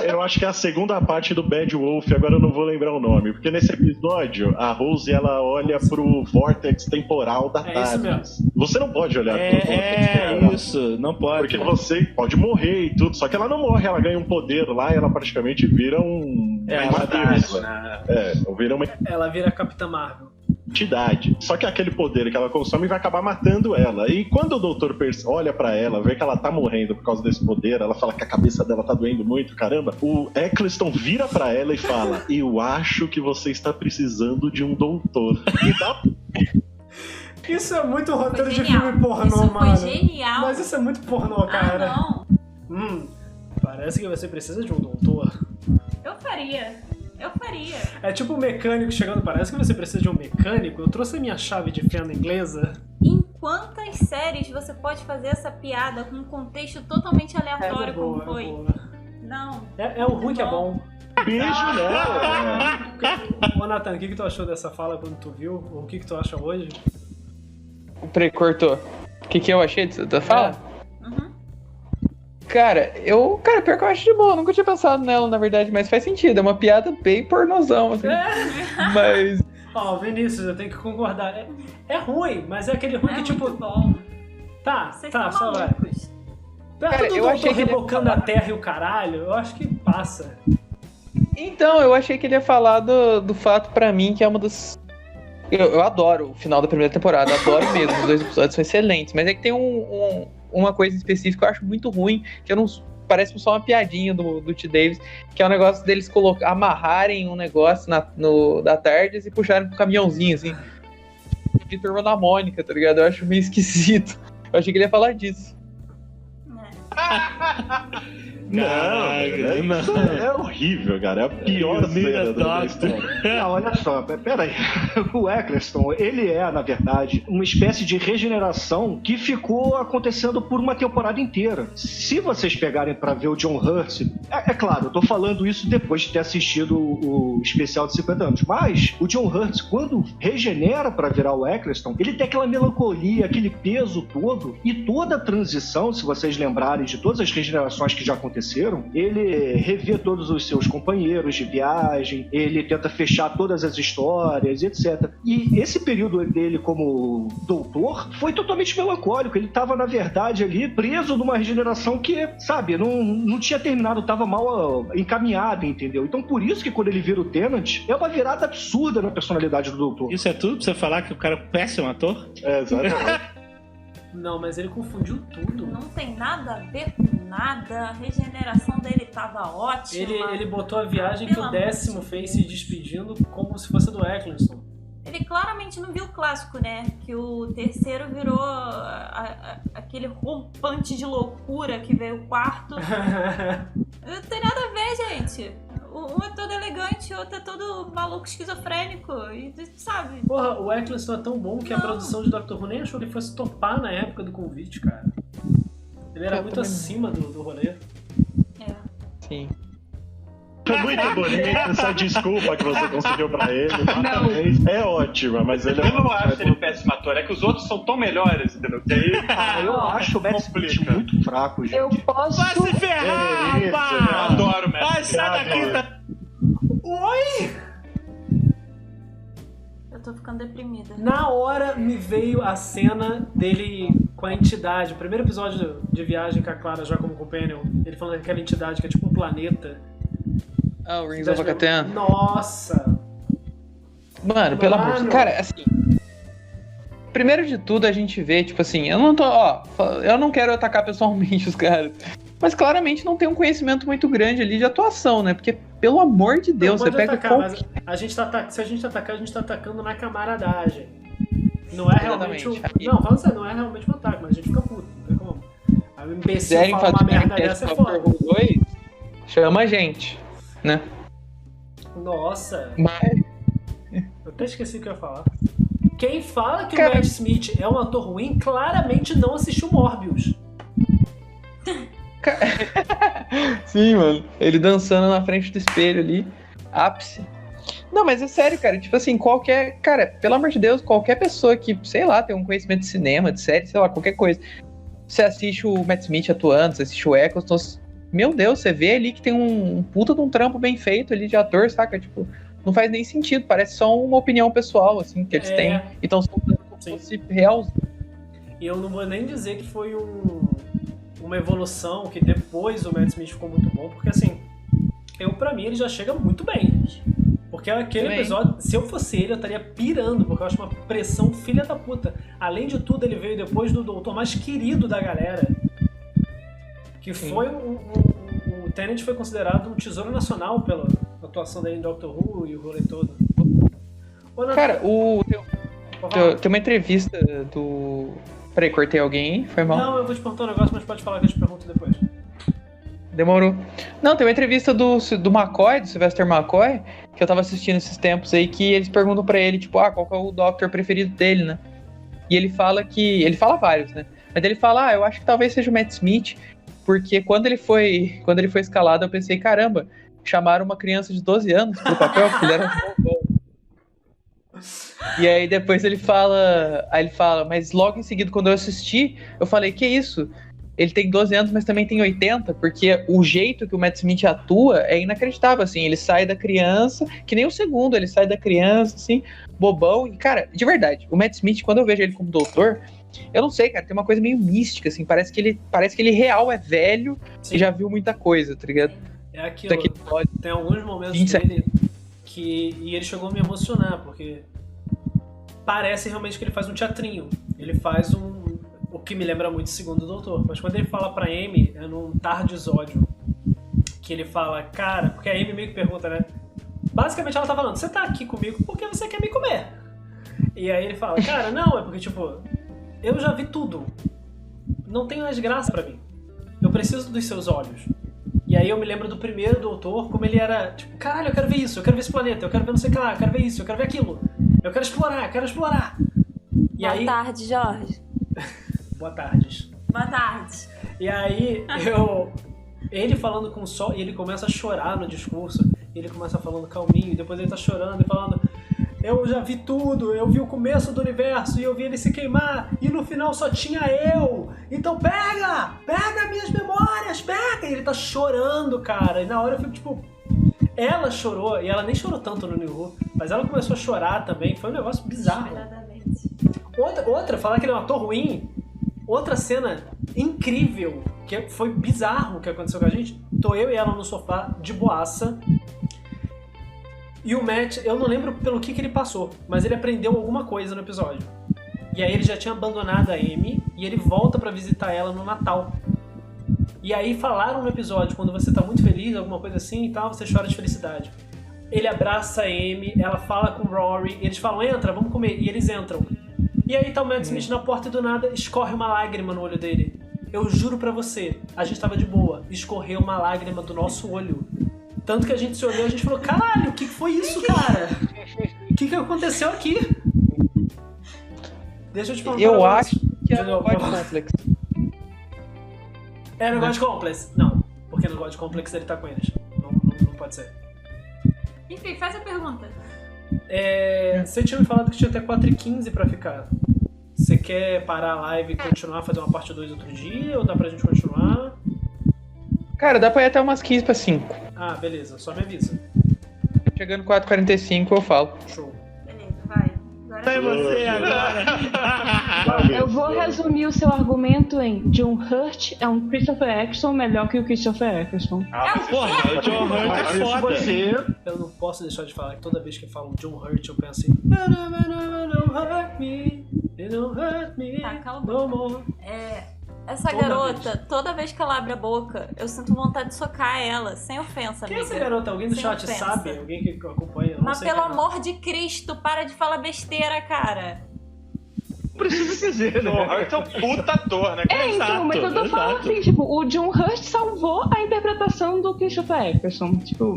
Eu acho que é a segunda parte do Bad Wolf, agora eu não vou lembrar o nome. Porque nesse episódio, a Rose, ela olha pro vórtex temporal da TARDIS. Isso mesmo. Você não pode olhar pro vórtex temporal. Isso, não pode. Porque você pode morrer e tudo, só que ela não morre, ela ganha um poder lá e ela praticamente vira uma deusa. Vira uma... Ela vira a Capitã Marvel. entidade. Só que aquele poder que ela consome vai acabar matando ela. E quando o doutor olha pra ela, vê que ela tá morrendo por causa desse poder, ela fala que a cabeça dela tá doendo muito, caramba, o Eccleston vira pra ela e fala: eu acho que você está precisando de um doutor. E dá... Isso é muito roteiro de filme pornô, isso mano. Foi genial. Mas isso é muito pornô, cara. Não. Parece que você precisa de um doutor. Eu faria. É tipo um mecânico chegando, parece que você precisa de um mecânico. Eu trouxe a minha chave de fenda inglesa. Em quantas séries você pode fazer essa piada com um contexto totalmente aleatório como foi? Não. É o ruim que é bom. Beijo, né? Ô, Nathan, o que tu achou dessa fala quando tu viu? Ou o que tu acha hoje? Peraí, cortou. O que eu achei da fala? Cara, pior que eu acho de boa, nunca tinha pensado nela, na verdade, mas faz sentido, é uma piada bem pornozão, assim. Mas... Ó, Vinícius, eu tenho que concordar. É ruim, mas é aquele ruim que tipo... Bom. Tá, só vai. Cara, eu achei que rebocando a terra e o caralho, eu acho que passa. Então, eu achei que ele ia falar do fato pra mim que é uma das... Eu adoro o final da primeira temporada, adoro mesmo, os 2 episódios são excelentes, mas é que tem uma coisa específica que eu acho muito ruim, que eu não... Parece só uma piadinha do T. Davis, que é o negócio deles amarrarem um negócio da Tardes e puxarem pro caminhãozinho, assim. De Turma da Mônica, tá ligado? Eu acho meio esquisito. Eu achei que ele ia falar disso. Não, é horrível, cara. É a pior cena da história. Não, olha só, peraí. O Eccleston, ele é, na verdade, uma espécie de regeneração que ficou acontecendo por uma temporada inteira. Se vocês pegarem pra ver o John Hurt, é claro, eu tô falando isso depois de ter assistido o especial de 50 anos, mas o John Hurt, quando regenera pra virar o Eccleston, ele tem aquela melancolia, aquele peso todo, e toda a transição, se vocês lembrarem de todas as regenerações que já aconteceram, ele revê todos os seus companheiros de viagem, ele tenta fechar todas as histórias, etc. E esse período dele como doutor foi totalmente melancólico. Ele estava, na verdade, ali preso numa regeneração que, sabe, não tinha terminado, estava mal encaminhada, entendeu? Então, por isso que quando ele vira o Tennant, é uma virada absurda na personalidade do doutor. Isso é tudo pra você falar que o cara é um péssimo ator? É, exatamente. Não, mas ele confundiu tudo. Não tem nada a ver com nada. A regeneração dele tava ótima. Ele botou a viagem que o 10º fez se despedindo como se fosse do Eccleston. Ele claramente não viu o clássico, né? Que o 3º virou aquele rompante de loucura que veio o 4º. Não tem nada a ver, gente. Um é todo elegante, o outro é todo maluco, esquizofrênico, e sabe? Porra, o Eccleston é tão bom que a produção de Dr. Who nem achou que ele fosse topar na época do convite, cara. Ele era muito acima do rolê. É. Sim. Muito bonito, essa desculpa que você conseguiu pra ele. Parabéns. É ótima, mas ele Eu não acho ele péssimo ator, é que os outros são tão melhores, entendeu? Que aí, eu acho o Matt Smith muito fraco, gente. Eu posso... Vai se ferrar, rapaz! Eu adoro o Matt Vai, sai daqui, tá... Oi! Eu tô ficando deprimida. Na hora me veio a cena dele com a entidade. O primeiro episódio de Viagem com a Clara já como companion, ele falando daquela entidade que é tipo um planeta. Ah, o Rings of Akatan. Nossa! Mano, pelo amor de Deus. Cara, assim... Primeiro de tudo, a gente vê, tipo assim... Eu não quero atacar pessoalmente os caras. Mas claramente não tem um conhecimento muito grande ali de atuação, né? Porque, pelo amor de Deus, você pega... Mas se a gente atacar, a gente tá atacando na camaradagem. Não é realmente Não, falando sério, não é realmente um ataque, mas a gente fica puto. Não tem como. Aí o imbecil fala uma merda dessa é foda. Chama a gente, né? Nossa. Mas... Eu até esqueci o que eu ia falar. Quem fala que o Matt Smith é um ator ruim, claramente não assistiu Morbius. Sim, mano. Ele dançando na frente do espelho ali. Ápice. Não, mas é sério, cara. Tipo assim, Cara, pelo amor de Deus, qualquer pessoa que, sei lá, tem um conhecimento de cinema, de série, sei lá, qualquer coisa. Você assiste o Matt Smith atuando, você assiste o Eccleston. Meu Deus, você vê ali que tem um puta de um trampo bem feito ali de ator, saca? Tipo, não faz nem sentido. Parece só uma opinião pessoal, assim, que eles têm. E estão soltando como se fosse real. E eu não vou nem dizer que foi uma evolução, que depois o Matt Smith ficou muito bom, porque assim, pra mim ele já chega muito bem. Porque aquele episódio, se eu fosse ele, eu estaria pirando, porque eu acho uma pressão filha da puta. Além de tudo, ele veio depois do doutor mais querido da galera. Que foi o Tennant foi considerado um tesouro nacional pela atuação dele em Doctor Who e o rolê todo. Cara, tem uma entrevista do... Peraí, cortei alguém, foi mal? Não, eu vou te perguntar um negócio, mas pode falar que eu te pergunto depois. Demorou. Não, tem uma entrevista do McCoy, do Sylvester McCoy, que eu tava assistindo esses tempos aí, que eles perguntam pra ele, tipo, qual que é o Doctor preferido dele, né? E ele fala que... Ele fala vários, né? Mas ele fala, eu acho que talvez seja o Matt Smith, porque quando ele foi escalado, eu pensei, caramba, chamaram uma criança de 12 anos pro papel, porque ele era um bom. E aí depois ele fala, mas logo em seguida, quando eu assisti, eu falei, que isso? Ele tem 12 anos, mas também tem 80, porque o jeito que o Matt Smith atua é inacreditável, assim, ele sai da criança, que nem o segundo, ele sai da criança, assim, bobão, e cara, de verdade, o Matt Smith, quando eu vejo ele como doutor, eu não sei, cara, tem uma coisa meio mística, assim, parece que ele real é velho. Sim. E já viu muita coisa, tá ligado? É aquilo, tem alguns momentos dele e ele chegou a me emocionar, porque parece realmente que ele faz um teatrinho, ele faz o que me lembra muito Segundo Doutor, mas quando ele fala pra Amy, é num tardisódio, que ele fala, cara, porque a Amy meio que pergunta, né, basicamente ela tá falando, você tá aqui comigo porque você quer me comer, e aí ele fala, cara, não, é porque tipo, eu já vi tudo, não tem mais graça pra mim, eu preciso dos seus olhos. E aí eu me lembro do primeiro doutor, como ele era, tipo, caralho, eu quero ver isso, eu quero ver esse planeta, eu quero ver não sei o que lá, eu quero ver isso, eu quero ver aquilo. Eu quero explorar. E Boa tarde, Jorge. Boa tarde. Boa tarde. E aí, ele falando com o sol, e ele começa a chorar no discurso, ele começa falando calminho, e depois ele tá chorando e falando, eu já vi tudo, eu vi o começo do universo, e eu vi ele se queimar, e no final só tinha eu. Então pega minhas memórias, pega! E ele tá chorando, cara, e na hora eu fico tipo... Ela chorou, e ela nem chorou tanto no New Who, mas ela começou a chorar também, foi um negócio bizarro. Outra, falar que ele é um ator ruim, outra cena incrível, que foi bizarro que aconteceu com a gente, tô eu e ela no sofá, de boaça, e o Matt, eu não lembro pelo que ele passou, mas ele aprendeu alguma coisa no episódio. E aí ele já tinha abandonado a Amy, e ele volta pra visitar ela no Natal. E aí falaram no episódio, quando você tá muito feliz, alguma coisa assim e tal, você chora de felicidade. Ele abraça a Amy, ela fala com o Rory, eles falam, entra, vamos comer, e eles entram. E aí tá o Matt Smith na porta e do nada escorre uma lágrima no olho dele. Eu juro pra você, a gente tava de boa, escorreu uma lágrima do nosso olho. Tanto que a gente se olhou e a gente falou, caralho, o que foi isso, cara? O que aconteceu aqui? Deixa eu te perguntar. Eu acho que é o God Complex. É no God Complex? Não, porque no God Complex ele tá com eles. Não pode ser. Enfim, faz a pergunta. Você tinha me falado que tinha até 4h15 pra ficar. Você quer parar a live e continuar, fazer uma parte 2 outro dia? Ou dá pra gente continuar? Cara, dá pra ir até umas 15 pra 5. Ah, beleza, só me avisa. Chegando 4h45 eu falo. Show. Beleza, vai. É você agora. Eu vou resumir o seu argumento em John Hurt é um Christopher Eccleston melhor que o Christopher Eccleston. Porra, o John Hurt é foda. Eu não posso deixar de falar que toda vez que falam John Hurt eu penso assim, don't hurt me, don't hurt me, tá, calma. No more. Essa garota, toda vez que ela abre a boca, eu sinto vontade de socar ela, sem ofensa, amiga. Quem é essa garota? Alguém do chat sabe? Alguém que acompanha? Mas pelo amor de Cristo, para de falar besteira, cara. Preciso dizer, né? O Hurt é um puta ator, né? Então, mas eu tô falando assim, tipo, o John Hurt salvou a interpretação do Christopher Eccleston. Tipo,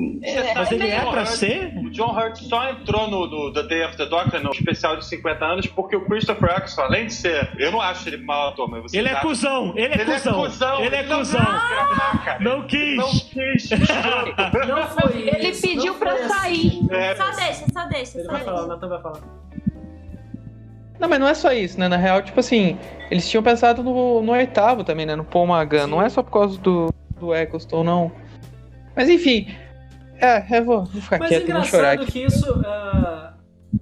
mas ele é pra ser? O John Hurt só entrou no The Day of the Doctor, no especial de 50 anos, porque o Christopher Eccleston, além de ser... Eu não acho ele mau ator, mas você... Ele é cuzão! Ele é cuzão! Não quis! Não foi isso! Ele pediu pra sair. Só deixa. Ele vai falar, o Nathan vai falar. Não, mas não é só isso, né? Na real, tipo assim, eles tinham pensado no 8º também, né? No Paul McGann. Não é só por causa do Eccleston, não. Mas enfim, eu vou ficar quieto e vou chorar aqui. Mas engraçado que isso,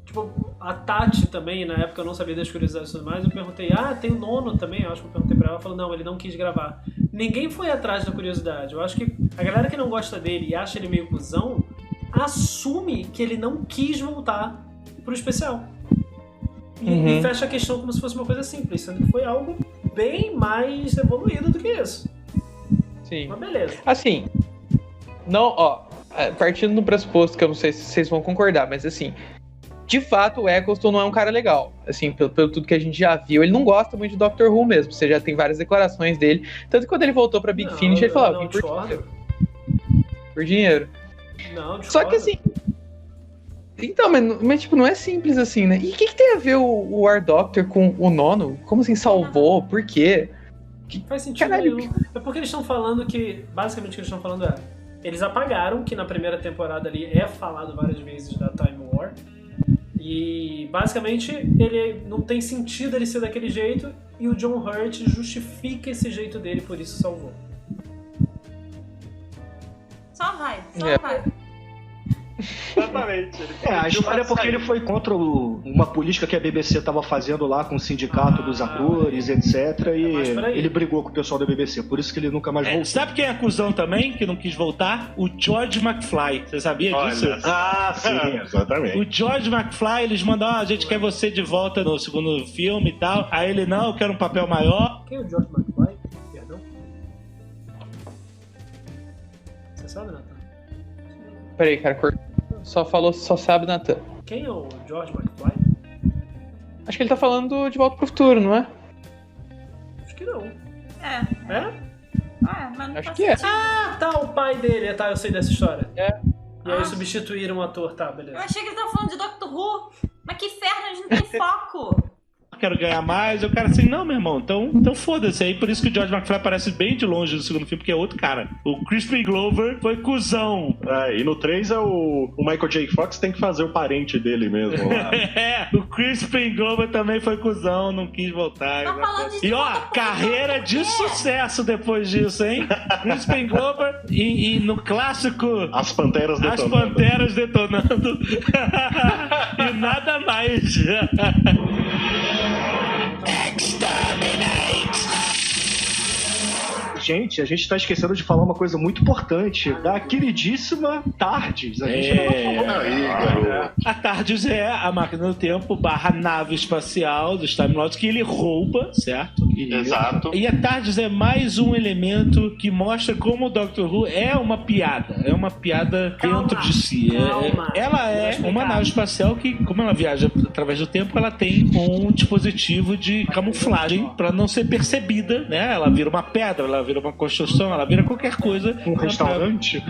tipo, a Tati também, na época eu não sabia das curiosidades e tudo mais, eu perguntei, tem o 9º também, eu acho que eu perguntei pra ela, ela falou, não, ele não quis gravar. Ninguém foi atrás da curiosidade, eu acho que a galera que não gosta dele e acha ele meio cuzão, assume que ele não quis voltar pro especial. E fecha a questão como se fosse uma coisa simples, sendo que foi algo bem mais evoluído do que isso. Sim. Mas beleza. Assim, não, partindo do pressuposto que eu não sei se vocês vão concordar, mas assim, de fato o Eccleston não é um cara legal, assim, pelo tudo que a gente já viu. Ele não gosta muito de Doctor Who mesmo, você já tem várias declarações dele, tanto que quando ele voltou pra Big Finish, ele falou, por dinheiro. Não, só que assim, então, mas tipo, não é simples assim, né? E o que tem a ver o War Doctor com o Nono? Como assim salvou? Por quê? Faz sentido nenhum. É porque eles estão falando que, basicamente o que eles estão falando eles apagaram que na primeira temporada ali é falado várias vezes da Time War, e basicamente ele não tem sentido ele ser daquele jeito, e o John Hurt justifica esse jeito dele, por isso salvou. Só vai. Exatamente. A história é porque ele foi contra uma política que a BBC estava fazendo lá com o sindicato dos atores, etc. E ele brigou com o pessoal da BBC, por isso que ele nunca mais voltou. Sabe quem é cuzão também, que não quis voltar? O George McFly. Você sabia disso? Sim, exatamente. O George McFly, eles mandam, a gente quer você de volta no segundo filme e tal. Aí ele, não, eu quero um papel maior. Quem é o George McFly? Perdão? Você sabe, Nathan? Peraí, cara, só sabe Nathan. Quem é o George McFly? Acho que ele tá falando de Volta pro Futuro, não é? Acho que não. É? Mas não acho que é. Tá, o pai dele. Tá, eu sei dessa história. É. E aí substituíram um ator, tá, beleza. Eu achei que ele tava falando de Doctor Who. Mas que inferno, a gente não tem foco. Quero ganhar mais, eu quero assim, não, meu irmão, então foda-se. Aí por isso que o George McFly aparece bem de longe no segundo filme, porque é outro cara. O Crispin Glover foi cuzão. E no 3 é o Michael J. Fox tem que fazer o parente dele mesmo lá. O Crispin Glover também foi cuzão, não quis voltar. E carreira de sucesso depois disso, hein? Crispin Glover e no clássico As Panteras Detonando. E nada mais. Gente, a gente tá esquecendo de falar uma coisa muito importante da queridíssima TARDIS. A gente não vai falar aí, garoto. A TARDIS é a máquina do tempo / nave espacial dos Time Lords que ele rouba, certo? Exato. E a TARDIS é mais um elemento que mostra como o Doctor Who é uma piada. É uma piada dentro de si. Ela é uma nave espacial que, como ela viaja através do tempo, ela tem um dispositivo de camuflagem pra não ser percebida, né? Ela vira uma pedra, ela vira uma construção, ela vira qualquer coisa. Um restaurante,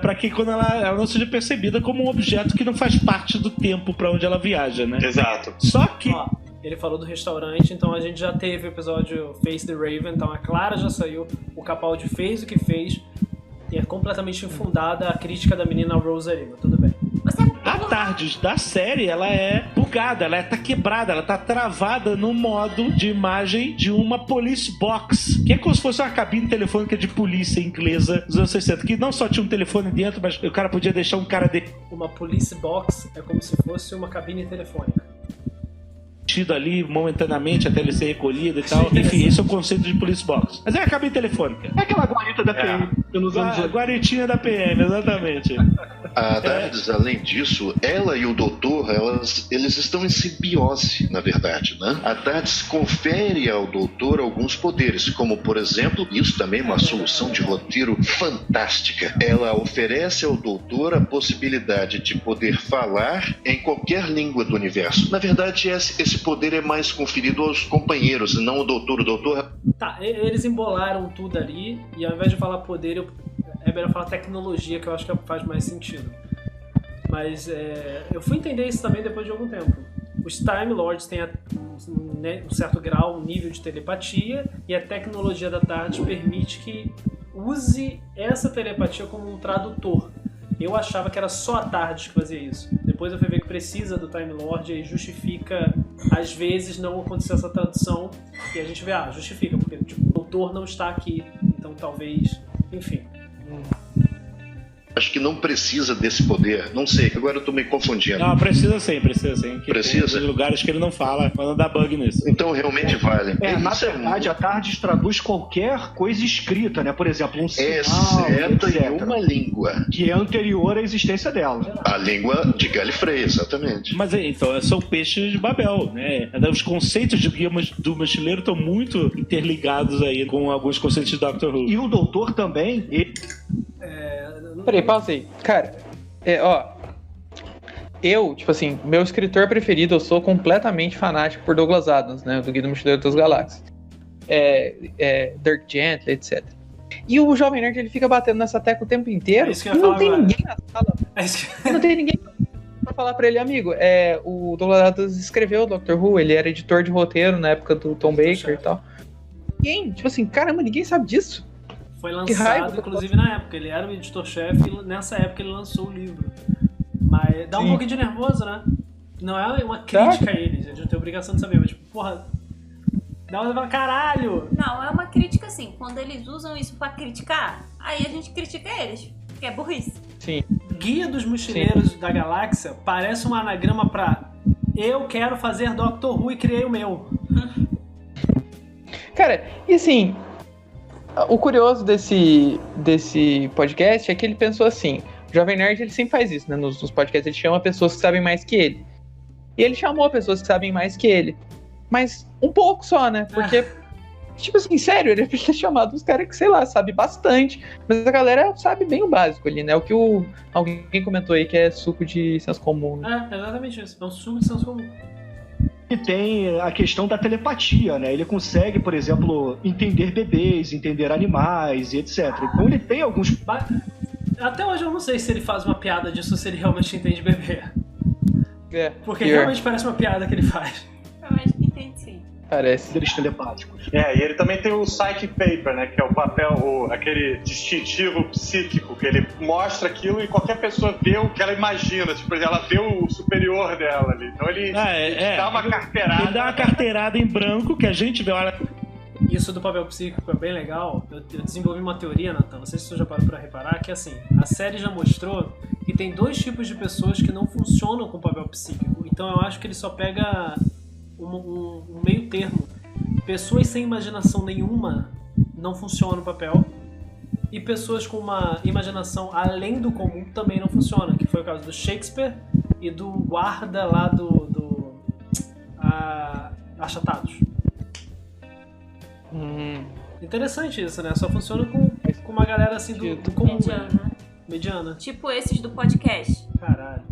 pra que quando ela não seja percebida como um objeto que não faz parte do tempo pra onde ela viaja, né? Exato. Só que... Ele falou do restaurante, então a gente já teve o episódio Face the Raven, então a Clara já saiu, o Capaldi fez o que fez, e é completamente infundada a crítica da menina Rosalie, mas tudo bem. A TARDIS da série, ela é bugada, ela tá quebrada, ela tá travada no modo de imagem de uma police box, que é como se fosse uma cabine telefônica de polícia inglesa dos anos 60, que não só tinha um telefone dentro, mas o cara podia deixar um cara de... Uma police box é como se fosse uma cabine telefônica. Ali momentaneamente até ele ser recolhido e tal. Enfim, esse é o conceito de police box. Mas é a cabine telefônica. É aquela guarita da PM. A guaritinha da PM, exatamente. A TARDIS, além disso, ela e o Doutor, eles estão em simbiose, na verdade, né? A TARDIS confere ao Doutor alguns poderes, como, por exemplo, isso também é uma solução de roteiro fantástica. Ela oferece ao Doutor a possibilidade de poder falar em qualquer língua do universo. Na verdade, esse poder é mais conferido aos companheiros, e não ao Doutor. O Doutor... Tá, eles embolaram tudo ali, e ao invés de falar poder, é melhor falar tecnologia, que eu acho que faz mais sentido. Mas eu fui entender isso também depois de algum tempo. Os Time Lords têm um certo grau, um nível de telepatia, e a tecnologia da TARDIS permite que use essa telepatia como um tradutor. Eu achava que era só a TARDIS que fazia isso. Depois eu fui ver que precisa do Time Lord, e aí justifica, às vezes, não acontecer essa tradução, e a gente vê, justifica, porque tipo, o doutor não está aqui, então talvez, enfim. A acho que não precisa desse poder. Não sei, agora eu tô me confundindo. Não, precisa sim. Precisa? Tem lugares que ele não fala, mas não dá bug nisso. Então realmente vale. Na verdade, a TARDIS traduz qualquer coisa escrita, né? Por exemplo, um sinal, exceto etc. em uma língua. Que é anterior à existência dela. A língua de Gallifrey, exatamente. Mas então, são peixes de Babel, né? Os conceitos do mochileiro estão muito interligados aí com alguns conceitos de Doctor Who. E o doutor também... Peraí, pausa aí. Cara, eu, tipo assim, meu escritor preferido, eu sou completamente fanático por Douglas Adams, né? Do Guia do Mochileiro das Galáxias. Dirk Gently, etc. E o Jovem Nerd, ele fica batendo nessa tecla o tempo inteiro. E não tem ninguém na sala. Não tem ninguém pra falar pra ele, amigo. O Douglas Adams escreveu o Doctor Who, ele era editor de roteiro na época do Tom Baker e tal. Ninguém, tipo assim, caramba, ninguém sabe disso. Foi lançado, inclusive, na época. Ele era o editor-chefe e nessa época ele lançou o livro. Mas dá um pouquinho de nervoso, né? Não é uma crítica a eles, a gente tem a obrigação de saber, mas tipo, porra, dá uma caralho! Não, é uma crítica assim, quando eles usam isso pra criticar, aí a gente critica eles, porque é burrice. Sim. Guia dos Mochileiros da Galáxia parece um anagrama pra eu quero fazer Doctor Who e criei o meu. Cara, e assim, o curioso desse podcast é que ele pensou assim, o Jovem Nerd ele sempre faz isso, né? Nos podcasts ele chama pessoas que sabem mais que ele. E ele chamou pessoas que sabem mais que ele. Mas um pouco só, né? Porque, tipo assim, sério, ele podia ter chamado uns caras que, sei lá, sabe bastante. Mas a galera sabe bem o básico ali, né? O que alguém comentou aí que é suco de senso comum. Né? É, exatamente isso. É um suco de senso comum. E tem a questão da telepatia, né? Ele consegue, por exemplo, entender bebês, entender animais e etc. Então ele tem alguns... Até hoje eu não sei se ele faz uma piada disso ou se ele realmente entende bebê. Porque realmente parece uma piada que ele faz. Eu acho que entende sim. Parece. Deles telepáticos. E ele também tem o Psychic Paper, né? Que é o papel, aquele distintivo psíquico, que ele mostra aquilo e qualquer pessoa vê o que ela imagina. Tipo, ela vê o superior dela ali. Então ele dá uma carteirada. Ele dá uma carteirada em branco que a gente vê, olha... Isso do papel psíquico é bem legal. Eu desenvolvi uma teoria, Nathan, não sei se você já parou pra reparar, que assim, a série já mostrou que tem dois tipos de pessoas que não funcionam com papel psíquico. Então eu acho que ele só pega um meio termo. Pessoas sem imaginação nenhuma não funcionam no papel. E pessoas com uma imaginação além do comum também não funcionam. Que foi o caso do Shakespeare e do guarda lá do Achatados. Interessante isso, né? Só funciona com uma galera assim do comum. Mediana. Tipo esses do podcast. Caralho.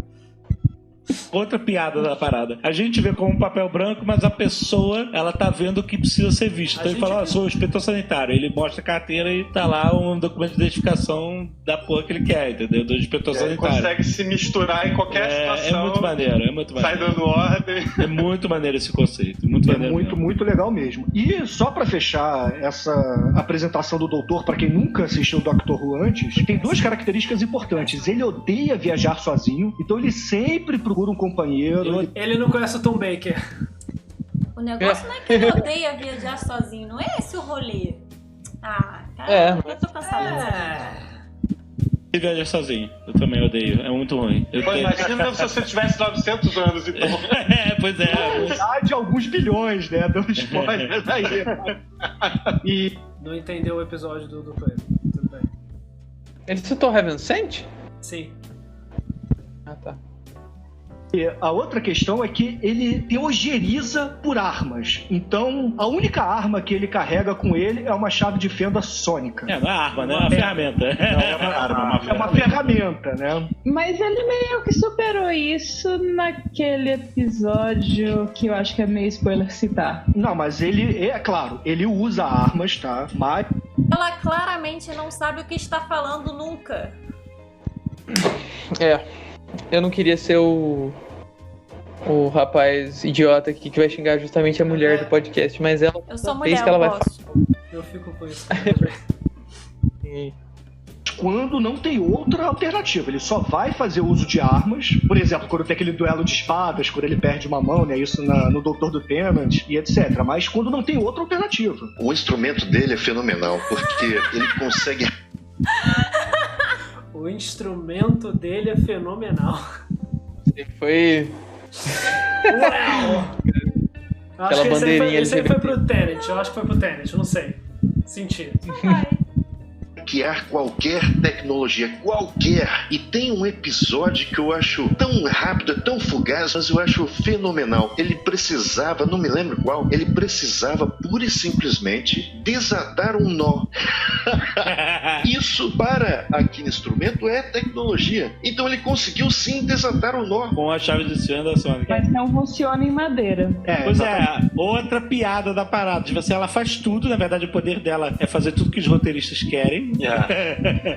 Outra piada da parada. A gente vê como um papel branco, mas a pessoa, ela tá vendo o que precisa ser visto. Então ele fala, sou o inspetor sanitário. Ele mostra a carteira e tá lá um documento de identificação da porra que ele quer, entendeu? Do inspetor sanitário. Ele consegue se misturar em qualquer situação. É muito maneiro, Sai dando ordem. É muito maneiro esse conceito. Muito legal mesmo. E só pra fechar essa apresentação do doutor, pra quem nunca assistiu o Doctor Who antes, tem duas características importantes. Ele odeia viajar sozinho, então ele sempre procura um companheiro. Ele não conhece o Tom Baker. O negócio não é que ele odeia viajar sozinho, não é esse o rolê. Cara, eu tô cansada. Ele viaja sozinho, eu também odeio, é muito ruim. Imagina se você tivesse 900 anos e então. Pois é. Na verdade, alguns bilhões, né? Dando spoiler aí. E não entendeu o episódio do Coelho. Tudo bem. Ele citou Heaven Sent? Sim. Ah, tá. E a outra questão é que ele teogeriza por armas. Então, a única arma que ele carrega com ele é uma chave de fenda sônica. Não é arma, né? É uma ferramenta. É uma ferramenta, né? Mas ele meio que superou isso naquele episódio que eu acho que é meio spoiler citar. Não, mas ele, é claro, ele usa armas, tá? Mas... Ela claramente não sabe o que está falando nunca. Eu não queria ser o rapaz idiota aqui que vai xingar justamente a mulher do podcast, mas ela... Eu sou mulher, que ela vai... Eu fico com isso. Quando não tem outra alternativa, ele só vai fazer uso de armas. Por exemplo, quando tem aquele duelo de espadas, quando ele perde uma mão, né? Isso no Doutor do Tennant e etc. Mas quando não tem outra alternativa. O instrumento dele é fenomenal, porque ele consegue... O instrumento dele é fenomenal. Foi... Uau! Acho que esse aí foi pro Tenet. Eu acho que foi pro Tenet, não sei. Senti. Hackear qualquer tecnologia, qualquer. E tem um episódio que eu acho tão rápido, tão fugaz, mas eu acho fenomenal. Ele precisava, não me lembro qual, ele precisava pura e simplesmente desatar um nó. Isso para aquele instrumento é tecnologia. Então ele conseguiu sim desatar o nó. Com a chave de fenda da Sonic. Mas não funciona em madeira. Pois outra piada da parada. Tipo assim, ela faz tudo, na verdade o poder dela é fazer tudo que os roteiristas querem.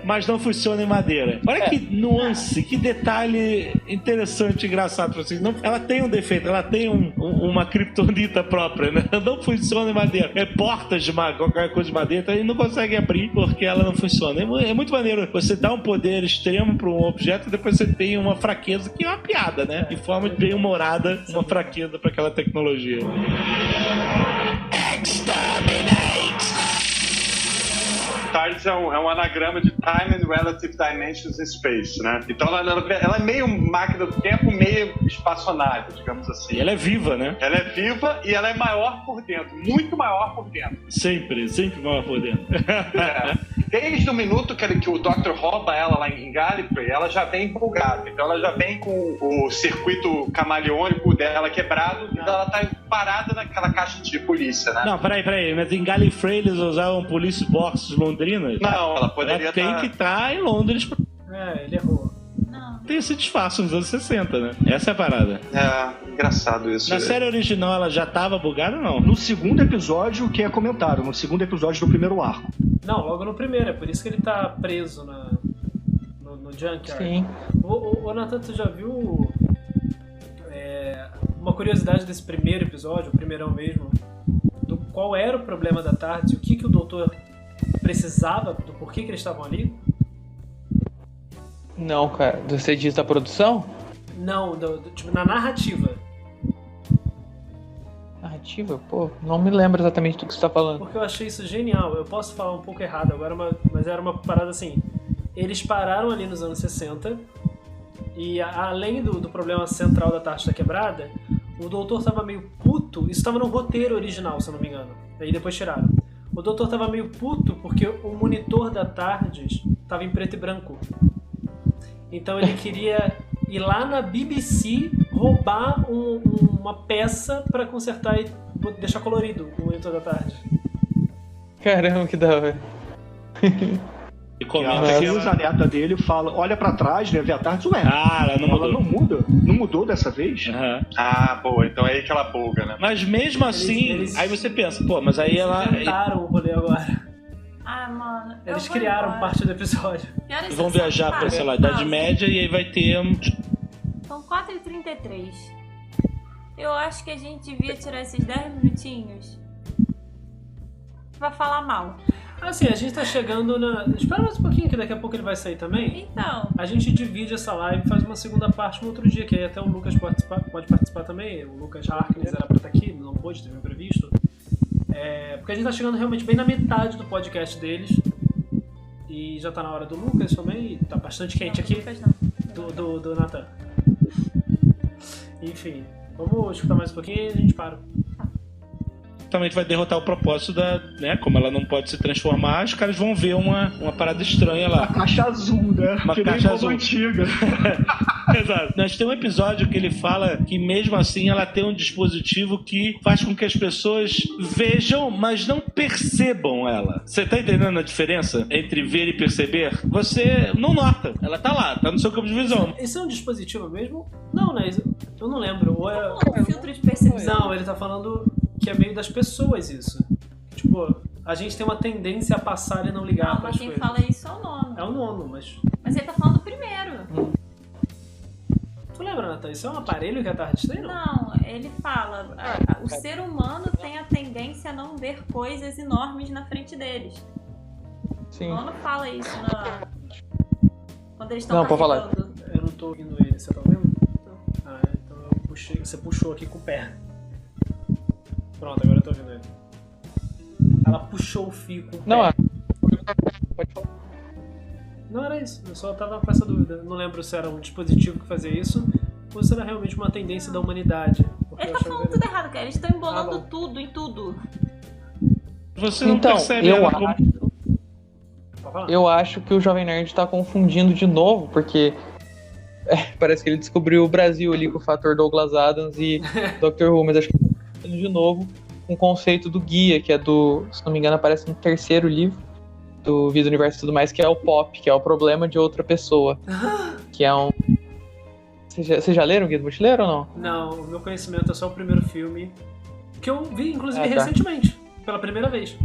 Mas não funciona em madeira. Olha que nuance, que detalhe interessante e engraçado pra vocês. Ela tem um defeito, ela tem uma criptonita própria, né? Não funciona em madeira. É portas de qualquer coisa de madeira, então ele não consegue abrir porque ela não funciona. É muito maneiro você dar um poder extremo pra um objeto e depois você tem uma fraqueza que é uma piada, né? De forma bem humorada, uma fraqueza pra aquela tecnologia. TARDIS é um anagrama de Time and Relative Dimensions in Space, né? Então ela é meio máquina do tempo, meio espaçonave, digamos assim. E ela é viva, né? Ela é viva e ela é maior por dentro, muito maior por dentro. Sempre maior por dentro. Desde o minuto que o Dr. rouba ela lá em Gallifrey, ela já vem bugada. Então ela já vem com o circuito camaleônico dela quebrado, então ela tá parada naquela caixa de polícia, né? Não, peraí, mas em Gallifrey eles usavam police boxes londrinas? Não, ela poderia tem que estar em Londres. Ele errou. Não. Tem esse disfarce nos anos 60, né? Essa é a parada. Engraçado isso. Na série original ela já tava bugada ou não? No segundo episódio que é comentado, no segundo episódio do primeiro arco. Não, logo no primeiro, é por isso que ele tá preso no Junkyard. Sim. Ô Nathan, tu já viu uma curiosidade desse primeiro episódio, o primeirão mesmo, do qual era o problema da TARDIS e o que o doutor precisava, do porquê que eles estavam ali? Não, cara. Você diz da produção? Não, tipo, na narrativa. Narrativa? Pô, não me lembro exatamente do que você tá falando. Porque eu achei isso genial. Eu posso falar um pouco errado agora, mas era uma parada assim. Eles pararam ali nos anos 60 e além do problema central da TARDIS quebrada, o doutor tava meio puto. Isso tava no roteiro original, se eu não me engano. Aí depois tiraram. O doutor tava meio puto porque o monitor da TARDIS tava em preto e branco. Então ele queria ir lá na BBC roubar uma peça pra consertar e deixar colorido o monitor da TARDIS. Caramba, que da hora. E comenta que a neta dele fala, olha pra trás, né, vê a TARDIS, ela não muda. Não mudou dessa vez? Boa, então é aí que ela buga, né? Mas mesmo assim, aí você pensa, mas aí ela... Eles inventaram o rolê agora. Mano, eles criaram parte do episódio. E vão viajar pra, sei lá, Idade Média e aí vai ter... São 4h33. Eu acho que a gente devia tirar esses 10 minutinhos pra falar mal. Assim, a gente tá chegando na... Espera mais um pouquinho que daqui a pouco ele vai sair também. Então. A gente divide essa live e faz uma segunda parte no outro dia, que aí até o Lucas pode participar também. O Lucas Harkness era pra estar aqui, não pôde, teve um imprevisto. Porque a gente tá chegando realmente bem na metade do podcast deles. E já tá na hora do Lucas também, e tá bastante quente aqui. Do Nathan. Enfim, vamos escutar mais um pouquinho e a gente para. Também vai derrotar o propósito da, né, como ela não pode se transformar, os caras vão ver uma parada estranha lá. Uma caixa azul, né? Uma que caixa nem azul. Antiga. Exato. Nós temos um episódio que ele fala que mesmo assim ela tem um dispositivo que faz com que as pessoas vejam, mas não percebam ela. Você tá entendendo a diferença entre ver e perceber? Você não nota. Ela tá lá, tá no seu campo de visão. Esse é um dispositivo mesmo? Não, né? Eu não lembro. Ou é um filtro de percepção. Não, ele tá falando que é meio das pessoas isso. Tipo, a gente tem uma tendência a passar e não ligar para as coisas. Não, mas quem fala isso é o nono. É o nono, mas... Mas ele tá falando do primeiro. Tu lembra, Nathan? Isso é um aparelho que a TARDIS tem, não? Não, ele fala... o ser humano tem a tendência a não ver coisas enormes na frente deles. Sim. O nono fala isso quando eles estão Não, pode falar. Eu não tô ouvindo ele, você tá ouvindo? Então eu puxei... Você puxou aqui com o pé. Pronto, agora eu tô ouvindo ele. Ela puxou o fio com o pé. Não, pode falar. Não, era isso. Eu só tava com essa dúvida. Não lembro se era um dispositivo que fazia isso ou se era realmente uma tendência da humanidade. Ele tá falando tudo errado, cara. Eles estão embolando tudo em tudo. Você não percebe eu acho que o Jovem Nerd tá confundindo de novo, porque parece que ele descobriu o Brasil ali com o fator Douglas Adams e Dr. Who, mas acho que tá confundindo de novo com o conceito do guia, que é do, se não me engano, aparece no 3º livro do Vida, Universo e tudo mais, que é o POP, que é o problema de outra pessoa. Que é um... Vocês já leram o Guia do Mochileiro ou não? Não, o meu conhecimento é só o primeiro filme, que eu vi, inclusive, recentemente, pela primeira vez.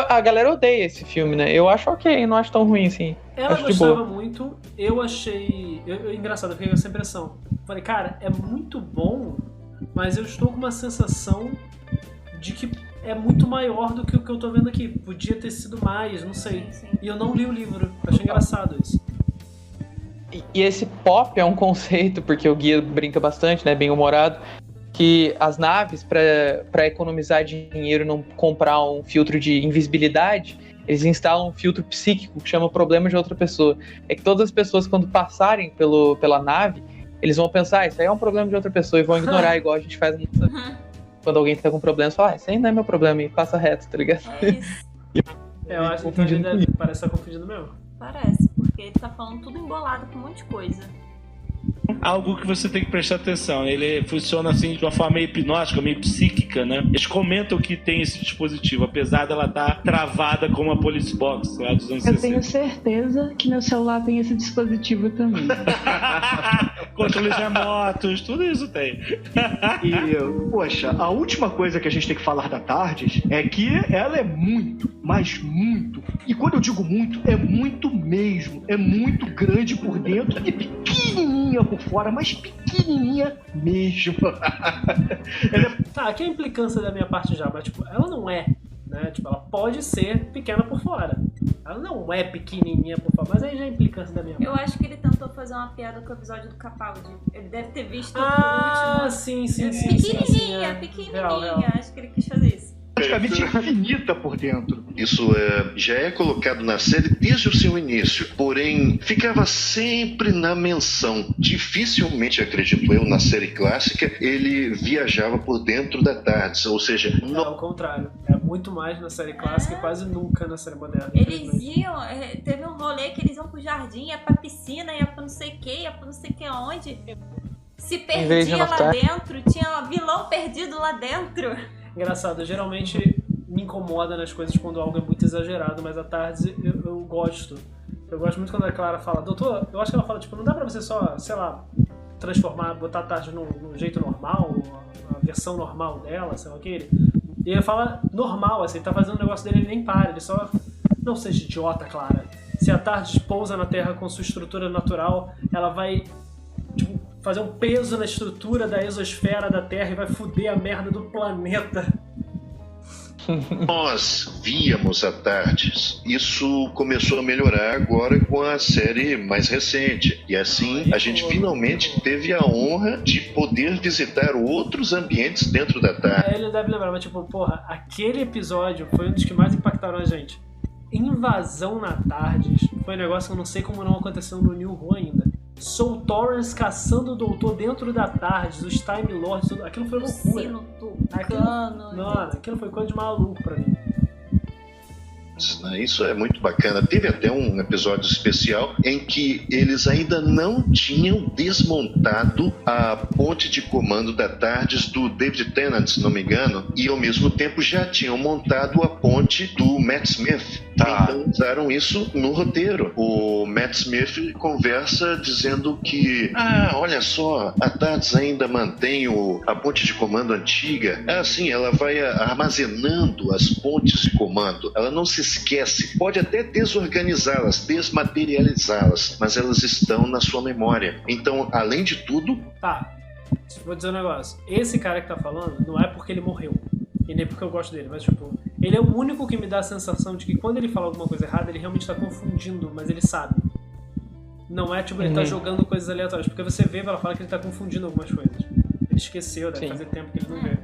A galera odeia esse filme, né? Eu acho ok, não acho tão ruim assim. Ela gostava muito, eu achei... engraçado, eu fiquei com essa impressão. Falei, cara, é muito bom, mas eu estou com uma sensação de que é muito maior do que o que eu tô vendo aqui. Podia ter sido mais, não sei. Sim. E eu não li o livro, achei engraçado isso. E esse pop é um conceito, porque o guia brinca bastante, né? Bem humorado. Que as naves, para economizar dinheiro e não comprar um filtro de invisibilidade, eles instalam um filtro psíquico que chama problema de outra pessoa. É que todas as pessoas, quando passarem pela nave, eles vão pensar, isso aí é um problema de outra pessoa, e vão ignorar, igual a gente faz quando alguém tá com problema, você fala, isso aí não é meu problema, e passa reto, tá ligado? É isso. Eu acho que ele parece estar confundindo mesmo. Parece, porque ele tá falando tudo embolado com um monte de coisa. Algo que você tem que prestar atenção, ele funciona assim de uma forma meio hipnótica, meio psíquica, né? Eles comentam que tem esse dispositivo, apesar dela estar travada como a Police Box lá dos anos 60. Eu tenho certeza que meu celular tem esse dispositivo também. Controles remotos, tudo isso tem. E, poxa, a última coisa que a gente tem que falar da Tardes é que ela é muito, mas muito, e quando eu digo muito, é muito mesmo, é muito grande por dentro e pequenininha por fora, mas pequenininha mesmo. Tá, aqui é a implicância da minha parte já, mas tipo, ela não é, né? Tipo, ela pode ser pequena por fora. Ela não é pequenininha por fora, mas aí já é a implicância da minha parte. Eu acho que ele tentou fazer uma piada com o episódio do Capaldi. Ele deve ter visto o último. Sim. Pequenininha. Real. Acho que ele quis fazer isso. Praticamente infinita por dentro. Isso já é colocado na série desde o seu início, porém ficava sempre na menção. Dificilmente, acredito eu, na série clássica, ele viajava por dentro da TARDIS, ou seja... Não, ao contrário. É muito mais na série clássica e quase nunca na série moderna. Eles iam, teve um rolê que eles iam pro jardim, ia pra piscina, ia pra não sei o que, ia pra não sei o que onde. Se perdia lá dentro, tinha um vilão perdido lá dentro. Engraçado, geralmente me incomoda nas coisas quando algo é muito exagerado, mas a TARDIS eu gosto. Eu gosto muito quando a Clara fala, doutor, eu acho que ela fala, tipo, não dá pra você só, sei lá, transformar, botar a TARDIS no jeito normal, a versão normal dela, sei lá o que. E ele fala normal, assim, ele tá fazendo o negócio dele, ele nem para, ele só... Não seja idiota, Clara. Se a TARDIS pousa na Terra com sua estrutura natural, ela vai, tipo, fazer um peso na estrutura da exosfera da Terra e vai foder a merda do planeta. Nós víamos a TARDIS. Isso começou a melhorar agora com a série mais recente. E assim, a gente finalmente teve a honra de poder visitar outros ambientes dentro da TARDIS. Ele deve lembrar, mas tipo, porra, aquele episódio foi um dos que mais impactaram a gente. Invasão na TARDIS foi um negócio que eu não sei como não aconteceu no New Who ainda. Soul Torrance caçando o doutor dentro da TARDIS, os Time Lords, tudo. Aquilo foi loucura. Aquilo foi coisa de maluco pra mim. Isso é muito bacana. Teve até um episódio especial em que eles ainda não tinham desmontado a ponte de comando da TARDIS do David Tennant, se não me engano, e ao mesmo tempo já tinham montado a ponte do Matt Smith. Então usaram isso no roteiro. O Matt Smith conversa dizendo que olha só, a TARDIS ainda mantém a ponte de comando antiga. Sim, ela vai armazenando as pontes de comando. Ela não se esquece, pode até desorganizá-las, desmaterializá-las, mas elas estão na sua memória. Então, além de tudo... Tá, vou dizer um negócio. Esse cara que tá falando não é porque ele morreu, e nem porque eu gosto dele, mas tipo, ele é o único que me dá a sensação de que quando ele fala alguma coisa errada, ele realmente tá confundindo, mas ele sabe. Não é tipo, ele tá jogando coisas aleatórias, porque você vê, ela fala que ele tá confundindo algumas coisas. Ele esqueceu, deve fazer tempo que ele não vê.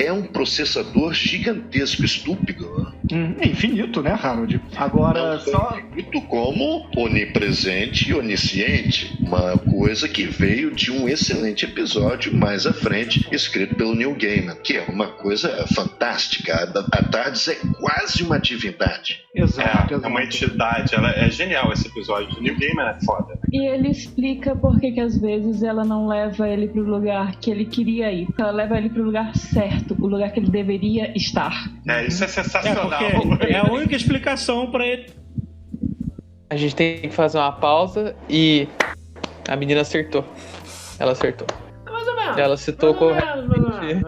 É um processador gigantesco, estúpido. É infinito, né, Harold? Agora, não só... Infinito como onipresente e onisciente. Uma coisa que veio de um excelente episódio mais à frente, escrito pelo Neil Gaiman, que é uma coisa fantástica. A TARDIS é quase uma divindade. Exato. É uma entidade. Ela é genial, esse episódio. O Neil Gaiman é foda. E ele explica por que às vezes ela não leva ele pro lugar que ele queria ir. Ela leva ele pro lugar certo, o lugar que ele deveria estar. Isso é sensacional. É a única explicação pra ele. A gente tem que fazer uma pausa e a menina acertou. Ela acertou. Mais ou menos. Ela citou corretamente.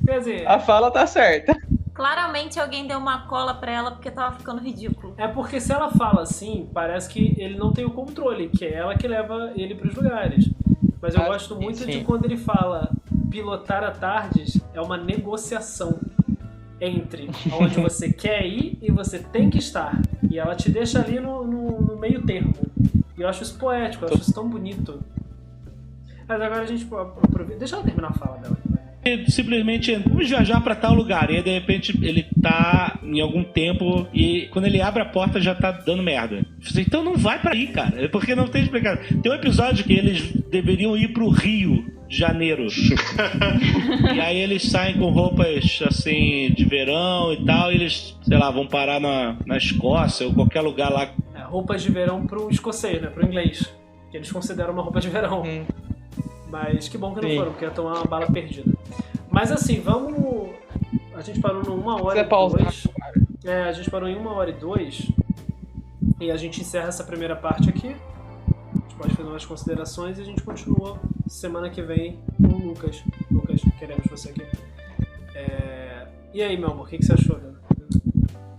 Quer dizer, a fala tá certa. Claramente alguém deu uma cola pra ela porque tava ficando ridículo. É porque se ela fala assim, parece que ele não tem o controle, que é ela que leva ele pros lugares. Mas eu gosto muito de quando ele fala pilotar a TARDIS é uma negociação entre onde você quer ir e você tem que estar. E ela te deixa ali no meio termo. E eu acho isso poético, eu acho isso tão bonito. Mas agora a gente aproveita. Deixa ela terminar a fala dela. Simplesmente vamos viajar pra tal lugar. E aí de repente ele tá em algum tempo e quando ele abre a porta já tá dando merda. Então não vai pra aí, cara. Porque não tem explicação. Tem um episódio que eles deveriam ir pro Rio de Janeiro. E aí eles saem com roupas assim de verão e tal. E eles, sei lá, vão parar na Escócia ou qualquer lugar lá. Roupas de verão pro escocês, né? Pro inglês. Que eles consideram uma roupa de verão. Mas que bom que não foram, porque ia tomar uma bala perdida. Mas assim, vamos... A gente parou no 1h02. A gente parou em 1h02. E a gente encerra essa primeira parte aqui. A gente pode fazer umas considerações e a gente continua semana que vem com o Lucas. Lucas, queremos você aqui. E aí, meu amor, o que você achou, Dana?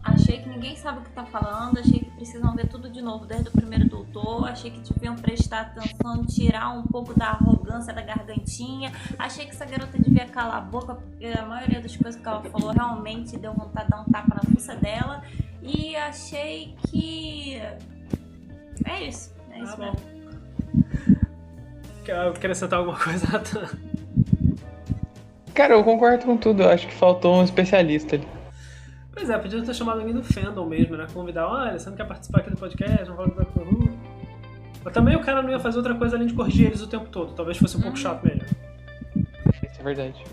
Achei que ninguém sabe o que tá falando, achei que precisam ver tudo de novo desde o primeiro doutor, achei que deviam prestar atenção, tirar um pouco da arrogância da gargantinha, achei que essa garota devia calar a boca, porque a maioria das coisas que ela falou realmente deu vontade de dar um tapa na fuça dela, e achei que... É isso mesmo. Quer acrescentar alguma coisa, Nathan? Cara, eu concordo com tudo, eu acho que faltou um especialista ali. Pois é, podia ter chamado alguém do fandom mesmo, né? Convidar, olha, você não quer participar aqui do podcast, não fala do Dr. Who. Mas também o cara não ia fazer outra coisa além de corrigir eles o tempo todo. Talvez fosse um pouco chato mesmo. Isso é verdade.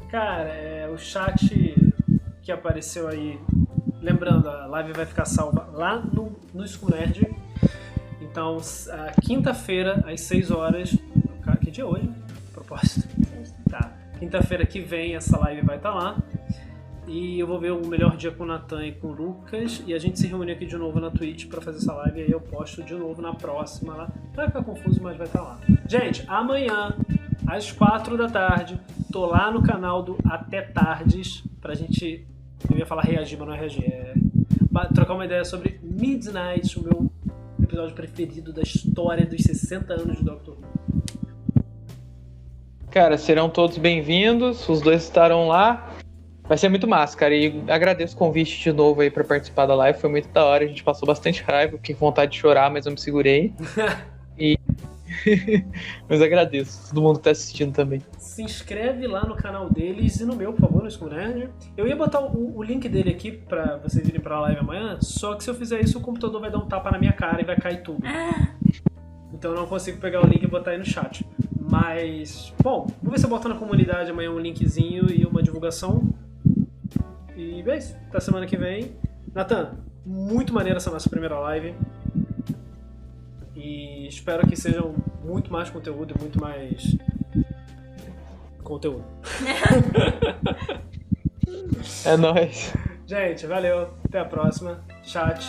Cara, o chat que apareceu aí, lembrando, a live vai ficar salva lá no School Nerd. Então, quinta-feira, às 6 horas... Que dia é hoje? Propósito. Tá. Quinta-feira que vem, essa live vai estar lá. E eu vou ver o melhor dia com o Nathan e com o Lucas. E a gente se reúne aqui de novo na Twitch pra fazer essa live. E aí eu posto de novo na próxima lá. Vai ficar confuso, mas vai estar lá. Gente, amanhã, às 4 da tarde, tô lá no canal do Até Tardes pra gente... Eu ia falar reagir, mas não é reagir. Trocar uma ideia sobre Midnight, o meu episódio preferido da história dos 60 anos de Doctor Who. Cara, serão todos bem-vindos. Os dois estarão lá. Vai ser muito massa, cara, e agradeço o convite de novo aí pra participar da live, foi muito da hora, a gente passou bastante raiva, fiquei com vontade de chorar, mas eu me segurei. Mas agradeço, todo mundo que tá assistindo também. Se inscreve lá no canal deles e no meu, por favor, no School Nerd. Eu ia botar o link dele aqui pra vocês irem pra live amanhã, só que se eu fizer isso, o computador vai dar um tapa na minha cara e vai cair tudo. Então eu não consigo pegar o link e botar aí no chat. Mas, bom, vou ver se eu boto na comunidade amanhã um linkzinho e uma divulgação. E é isso, até semana que vem. Nathan, muito maneira essa nossa primeira live. E espero que sejam muito mais conteúdo e muito mais... conteúdo. É nóis. Gente, valeu. Até a próxima. Chat.